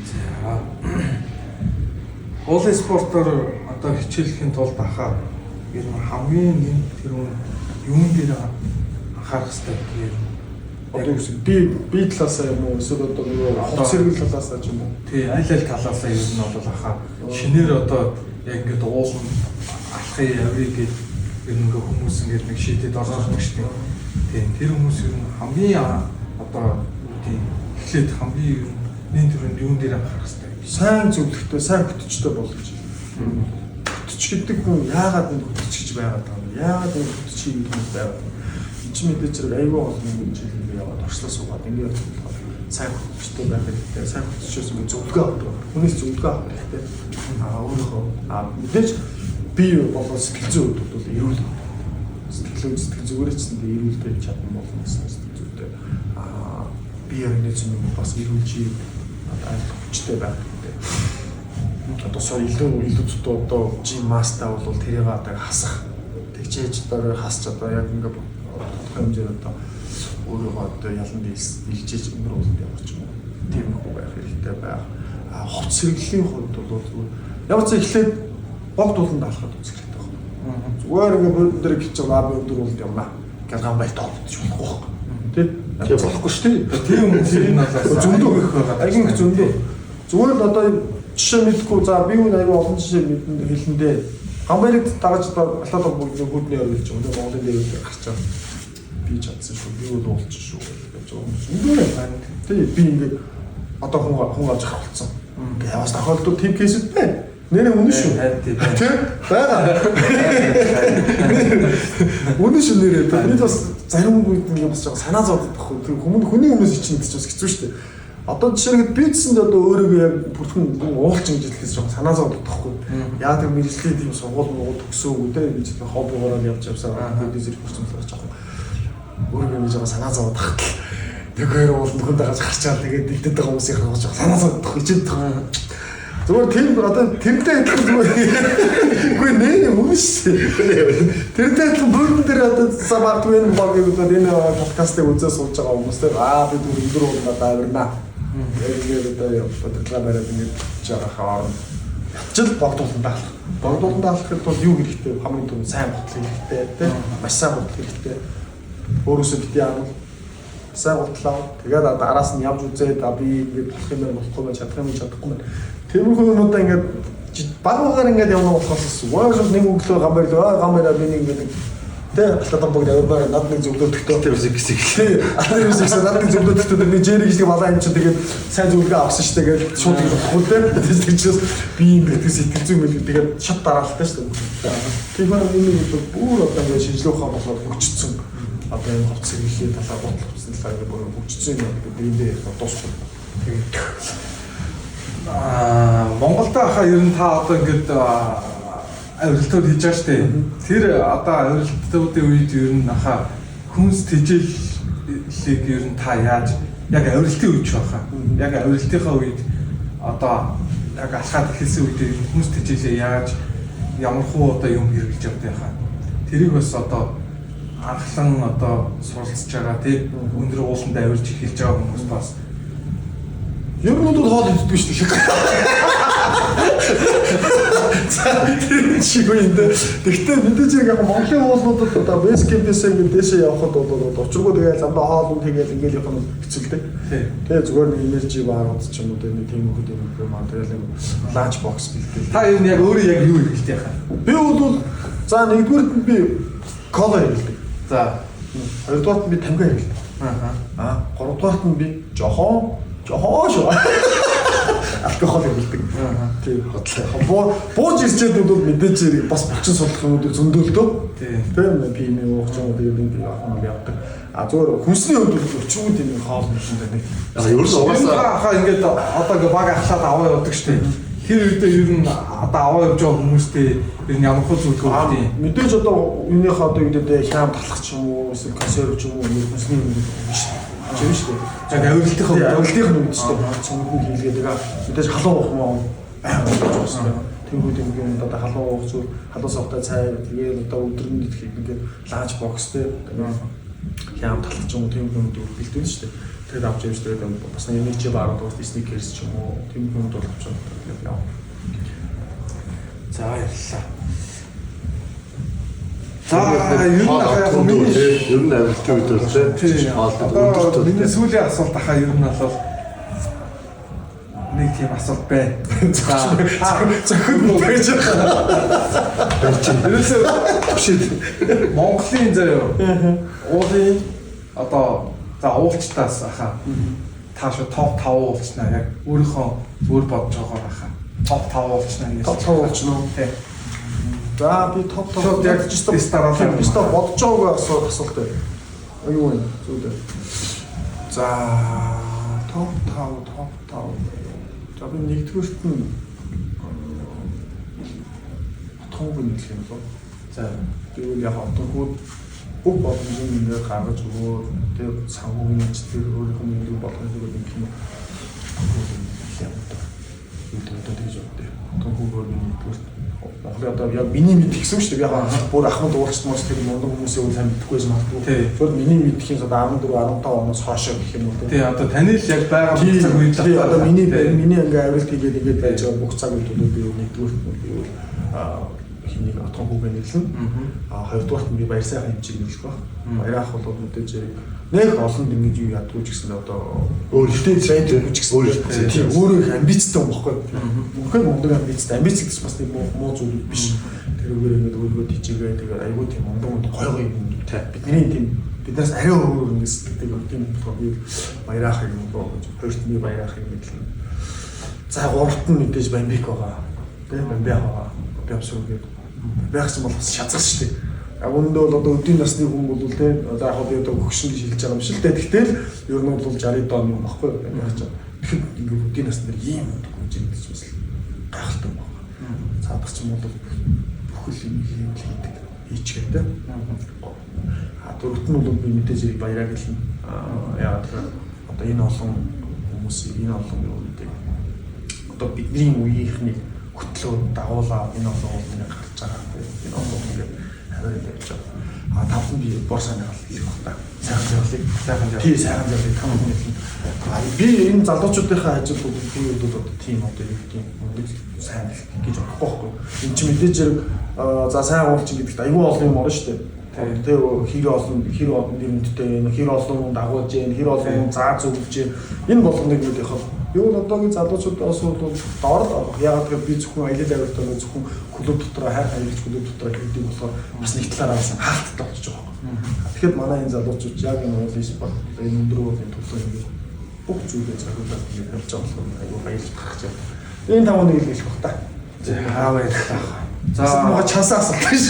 За уулын спортоор одоо хичээлэхийн тулд ахаа ер нь хамгийн нэг тэр юун дээр анхаарах хэрэгтэй гэдэг. Одоо юу би талаасаа юм уу эсвэл одоо нөгөө хот сэргэл талаасаа ч юм уу. Тий, аль талаасаа ер нь бол ахаа шинээр одоо яг ингээд уулын алхахын яврыг гээд ер нь хүмүүс ингээд нэг шийдэд орох юм шүү дээ. Тийм тэр хүмүүс ер нь хамгийн одоо тийм эхлээд хамгийн ер нь нэг төрөнд юун дээр анхаарах хэрэгтэй. Сайн зөвлөхтэй, сайн хөтөчтэй бол гэж. Хөтөч гэдэг хүн яагаад энэ хөтөч гэж байгаад байгаа юм? Яагаад энэ хөтөч хийх юм байгаад байгаа юм? Энд чинь мэдээж зэрэг аюул олон хэмжээнд яваад орчлоо суугаад ингээд сайн хөтөчтэй байх хэрэгтэй. Сайн хөтөчөөс ингээд зөвлөгөө авдаг. Хүнээс зөвлөгөө авах хэрэгтэй. Өөрөөхөө мэдээж би болоо сэтгэл зүйн хувьд бол эрүүл сэтгэл зүгээрээ ч гэсэн эрүүл байж чадна болно гэсэн сэтгэл зүйтэй. Би яг нэг юм бас эрүүлжий айлтгах хүчтэй байх гэдэг. Одоо илүү одоо жим мастаа бол тэрийг одоо хасах тэгжээж одоо хасч одоо яг ингээд хэмжээр одоо өөрийгөө одоо ялан дийлжээж өнгөрүүлж явах юм. Тийм их байх хэрэгтэй байх. Хувц сэргилийн хувьд бол ямар ч эхлээд богд ууланд алхахад үзэх хэрэгтэй байна. Зүгээр ингээд бүгд дээр гэж байгаа би өндөр уулд явна. Ганган байт тоолж болохгүй байхгүй. Тийм болохгүй шүү дээ. Тийм юм бол зөндөө их байгаа. Айгын зөндөө. Зүгээр л одоо жишээ мэдгүй за би юу аяга олон жишээ мэдэн хэлэндээ гамбайрыг дагаж алхаад бүгд хөдний ойлж юм. Монголын дээр гарч байгаа. Би чадсан шүү. Би бол уулч шүү гэж зөндөө байна. Тийм би ингээд одоо хүн авч явах болсон. Ингээд яваас тохиолдол тийм кейсүүд байна. Нэрээ үнэн шүү. Тийм байгаа. Үнэн шүү нэрээ. Би бас зарим үед ингээд бас жоо санаа зовдохгүй. Тэр хүний өмнөөс ичнэ гэж бас хэцүү шүү дээ. Одоо жишээлбэл бизнесэнд одоо өөрийгөө яг бүрхэн уулч ингэж жоо санаа зовдохгүй. Яа тэр мэржлийн тийм сургууль төгсөөгүй дээ. Би ч хоббигоор явж явсаар бизнес хүрсэн л жоо. Өөрийгөө жоо санаа зовдох. Тэгэхээр ууланд дагаж гарчаад тэгээд дэгдэд байгаа хүмүүсийн харж байгаа санаа зовдох ичээд зүгээр тийм одоо тэрнтэй адилхан зүгээр үгүй нэ үнэн шүү. Тэрнтэй адилхан бүрэн дээр одоо самартгүй энэ багийг одоо энэ подкастыг үзээ сууж байгаа хүмүүстэй би түр өндөр уулнаа давирнаа. Тэгээд одоо подкастаараа ингэж жаа хаар. Ячил богдуулан даалах. Богдуулан даалахад бол юу хэрэгтэй хамгийн түрүү сайн бодлого хэрэгтэй тийм маш сайн бодлого хэрэгтэй. Өөрөөсөө бити амал сайн бодлоо. Тэгээд араас нь явж үзээд би ингэж болох юм байна болохгүй байна чадах юм чадахгүй байна. Тэрхүү юмудаа ингээд багаагаар ингээд явна болохоос зүгээр нэг өглөө гамбайраа би нэг ингээд тэ хатан бүгд аваар над нэг зөвлөдөгтэй тэрсэг гэсэн. Тэрсэг над нэг зөвлөдөгтэй би жэрэг шиг балаа юм чи тэгээд сайн зөвлөгөө авсан шүү тэгээд шууд ингэ болохгүй тэ. Тэгчээс би ингээд сэтгэл зүй мэл тэгээд шат дараалтай шүү дээ. Тийм нэг бүр одоо ингээд шинжлэх ухаан болоод хөгжсөн. Одоо энэ хувц сэргийлэх талаар бодлого хүссэн талаар ингээд бүр хөгжсөн юм биэндээ дуусах. Тэгээд Монголд хаа ер нь та одоо ингээд авиралтууд хийж байгаа шүү дээ. Тэр одоо авиралтуудын үед ер нь хаа хүнс тэжээллийг ер нь та яаж яг авиралтын үед ч баха. Яг авиралтынхаа үед одоо яг алхаад эхэлсэн үед хүнс тэжээлээ яаж ямар хуу одоо юм хэрэгжилж явдаг хаа. Тэрийг бас одоо анхлан одоо суралцж байгаа тийм өндөр ууланд авирж эхэлж байгаа хүмүүс бас ер нь бол хоол иддэг шүү дээ. Тэр шиг юм дээ. Гэхдээ мэдээж яг Монголын уулуудад одоо бэс кемпээсээ ингээд дэшээ явхад бол учиргүй тэгээд замдаа хоол унд хийгээл ингээд явах нь хэцүү дээ. Тэгээ зүгээр нэг энержи баарууд ч юм уу нэг тийм хөт юм материал юм ланч бокс бэлдээ. Та ер нь яг өөрөө яг юу хийх яхаа? Би бол за нэгдүгээрт нь би кола хийлдэг. За хоёрдугаарт нь би тамга хийлдэг. Гуравдугаарт нь би жохон шүү. Алкогол хийдэг. Тийм хотлоо. Бууж ирчээд бол мэдээж бас булчин судлах юмуд зөндөөлдөө. Тийм пим уух юм дээр явдаг. Зүгээр хүнсний хувьд өчрүүд тийм хоол юмшинтэй нэг. Ерөөс угаасаа хаа ингээд одоо баг ахлаад аваа явдаг штеп. Тэр үед ер нь одоо аваа явж байгаа хүмүүстэй ер нь ямар хөө зүйлгүй тийм. Мэдээж одоо юуныхаа одоо юудэд хям талах ч юм уу, эсвэл консерв ч юм уу хүнсний юм биш. Жив шүү дээ. Яг авиралтынхаа үед шүү дээ. Цөмгөн хийлгээд байгаа. Мэдээж халуун уух маа амар болсон. Тэнгүүд юм одоо халуун уух зүйл, халуун савтай цай тэгээд одоо өдрөнд идэхэд ингээд ланч бокс те. Хям талах ч юм уу тийм юмд үргэлжлүүлдэг шүү дээ. Тэгээд авч явж тэгээд бас нэг чи баард уус сникерс ч юм уу тийм юмд бол авч яваа. За ярьлаа. За ер нь авилтын үед л тийм. Миний сүүлийн асуулт ахаа ер нь бол нэг тийм асуулт байна. Зөвхөн байж байгаа. Ерөөсөө Монголын заяа уулын одоо за уулчтаас ахаа тааш топ 5 уулчнаа яг өөрийнхөө зүгээр бодож байгаа ахаа. Топ 5 уулчнаа. Топ 5 уулчнаа. Тийм. За би топ яг стартаар бодож байгаагаа асуулт байна. Аюу вэ? Зүудээ. За топ 5. За би нэгдүгээрт нь тоног нэлэх юм бол. За. Тэгвэл яг одоо бүх боломжийг ингээд гаргаж өгөө тэр санхүүгийн ажил өөрийнх нь нэр болгох гэдэг юм. Одоо тэгж боддог. Төнхөгөр миний тэгэхээр одоо яг миний мэдх гэсэн шүү дээ. Яг бүр ахмад уулзсан мөн тэр мундаг хүмүүсийн үл сайн мэдэхгүй байж магадгүй. Тэгэхээр миний мэдхийн одоо 14 15 оноос хойшоо гэх юм уу. Тий одоо таны л яг байгаа цаг үед л одоо миний ингээ авилт хийгээд ингээд байж байгаа бүх цаг үед би нэгдүгээр нь хинийг отхон хүүгээ нэрлэн. Хоёрдугаарт нь би баяр сайхан хэмжээг нэрлэх баг. Баярах бол мэдээж нэг олонд ингэж юу ядгүй ч гэсэн одоо өөртөө трейдер гэж гэсэн тийм өөрөө их амбицтай юм баггүй. Мөнхөд мундаг амбицтай гэж бас тийм муу зүйл биш. Тэрүүгээр ингээд өөргөө тийжээгээ тэгээд айгүй тийм мундаг гоё юм бидний тийм биднээс арай өөр ингэ сэтгэдэг тийм болохоор би баярах юм бол хоёрт нь баярах юм гэдэг. За гуравт нь мэдээж бамбик байгаа. Тийм бамбик байгаа. Бямсуугээд байх юм бол бас шазах шүү дээ. Яг үүндээ бол одоо өдний насны хүн бол тийм одоо яг би одоо хөгшин гэж хэлж байгаа юм шиг л дээ. Тэгтэл ер нь бол 60 дон юм баггүй яаж ч. Тэгэхээр ингээд өдний насны ийм үгүй гэж бас гайхалтай байна. Цаадах ч юм бол бүхэл юм хийдэг хийчихэд тийм. Дөрөвт нь бол би мэдээж баяраа гэлнэ. Яагаад гэвэл одоо энэ олон хүмүүс энэ олон юу гэдэг одоо бидний үеийнхний хөтлөө дагуулаа энэ олон улмыг гарч байгаа. Энэ олон улмыг хаврын явж байгаа. Тавхан би бор санаал ирэх бах та. Сайхан зарлыг. Тий сайхан зарлыг том хүн хэлнэ. Би энэ залуучуудынхаа ажил бол би бол одоо тийм одоо юу гэдэг юм сайн гэж бодохгүй байхгүй. Энд чи мэдээж за сайн уулчин гэдэгт аюул олон юм орно шүү дээ. Тэр хэр олон нэрнэттэй хэр олон дагуулж जैन хэр олон заа зөвлөж энэ болгоныг юу яхав юу л одоогийн залуучуудаас бол доор яагаад гэвэл би зөвхөн аялал авиртаа зөвхөн клуб дотор хайр хаягч клуб дотор гэдэг болохоор бас нэг талаараа хаалттай болчих жоох. Тэгэхээр манай энэ залуучууд яг энэ уул спорт энэ өндөр уулын төлөө ингэ бүх зүйлээ зориулаад ингэ явж байгаа болохоор аюу баярлах гэж байна. Энэ тавныг хэлэх бах та. За баярлалаа. За мага чансаас гэж.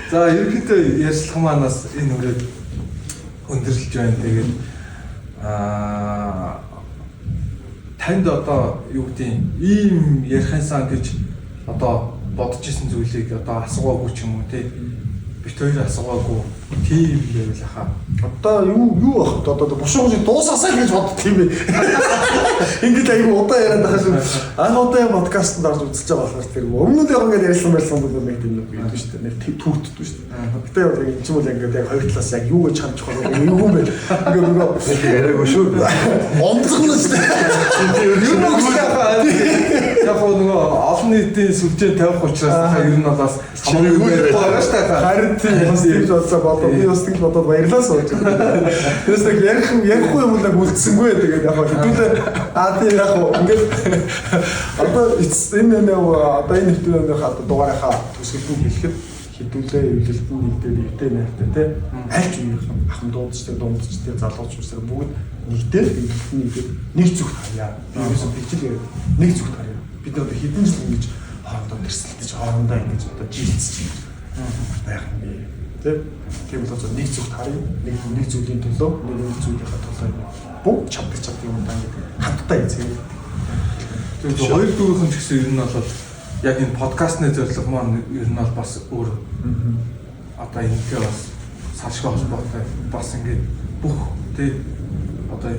За ерөнхийдөө ярьцлага манаас энэ үрээд өндөрлөж байна. Тэгээд танд одоо юу гэдэг ийм ярихынсан гэж одоо бодож исэн зүйлийг одоо асуугаагүй ч юм уу тий. Бит хоёр асуугаагүй тийм байвал хаа. Одоо юу ах одоо бушууж дуусгасаа гэж бодд тийм ээ. Ингээд аягүй удаа яриад байгаа шүү. Удаа подкастт орж үзэж байгаа болохоор тэр өмнөд яг ингээд ярьсан байсан бол нэг тийм нэг юм шүү дээ. Нэг түүхтдүү шүү дээ. Гэтэ яг энэ ч юм уу ингээд яг хоёр талаас яг юу гэж хамж байгаа юм юу юм бэ? Ингээд нөгөө яриаггүй шүү. Онцгоно шүү дээ. Юу нэг яг нөгөө олон нийтийн сүлжээ тавих учраас ер нь бас хамаагүй байгаа шүү дээ. Харин тийм бас тийм болсоо бодоо. Би бас тэгж бодоод баярлалаа сууж байна. Тэрс нэг ярихгүй юм л үлдсэнгүй тэгээд яг хэдүүлээ тийм яг ингээд одоо энэ одоо энэ хэвтүүлэнийх одоо дугаарынхаа төсөлтөнд хэлэхэд хэдүүлээ эвлэлтэн нэгдээ эвтэй найртай тий аль ч үеийнхэн ахын дуудчтай дундчтай залуучуудтай бүгд нэгдээ эвлэлтэн нэгдээ нэг зүгт харьяа. Биээс бичил нэг зүгт харьяа. Бид одоо хэдэн жил ингэж хоорондоо тэрсэлдэж хоорондоо ингэж одоо жилцэж байх юм бэ. Тийм бол одоо нэг зүгт харъя. Нэг зүйлийн төлөө нэг зүйлийнхаа төлөө бүх чаддаг юм даа хамтдаа эзээ. Тэгээд хоёр дүүрхэн ч гэсэн ер нь бол яг энэ подкастны зорилго маань ер нь бол бас өөр. Одоо энэтэй бас салшгүй холбоотой бас ингээд бүх тий одоо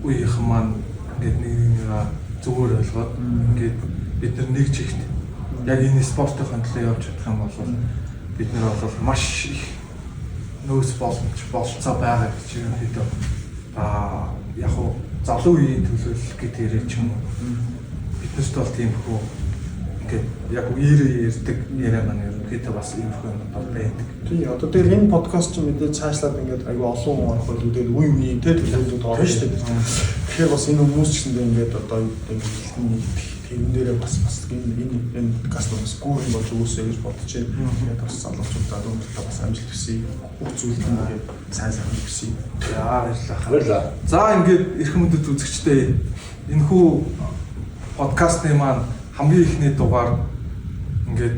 үеийнхэн маань ингээд нэгнийгээ зүгээр ойлгоод ингээд бид нар нэг чигт яг энэ спортын төлөө явж чадах юм бол бид нар бол маш их нөөц болцоо байгаа гэж юм хэд яг хуу залуу үеийн төлөөлөл гэдэг ч юм уу биднэрт бол тийм хөө ингээд яг ярьдаг яриа маань ерөнхийдөө бас ийм хөө юм бол байдаг. Тий одоо тэр энэ подкаст ч мэдээ цаашлаад ингээд аюу олон хүн орох бол үдээд үе үеийн төлөөлөлд орно шүү дээ. Тэгэхээр бас энэ хүмүүс ч ингээд одоо ингээд тийм нэрээ бас энэ кастомс гүрэн болж өгөөсэй гэж бодож байна. Тэгээд бас залуучуудаа өнөөдөр бас амжилт хүсье. Бүх зүйлд ингээд сайн хүсье. Баярлалаа. За ингээд эрхэм мэдээд үзэгчдээ энэхүү подкастны маань хамгийн ихний дугаар ингээд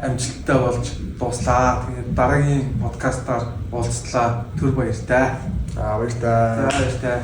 амжилттай болж дуслаа. Тэгээд дараагийн подкастаар уулзлаа. Түр баяртай. За баяртай. За баяртай.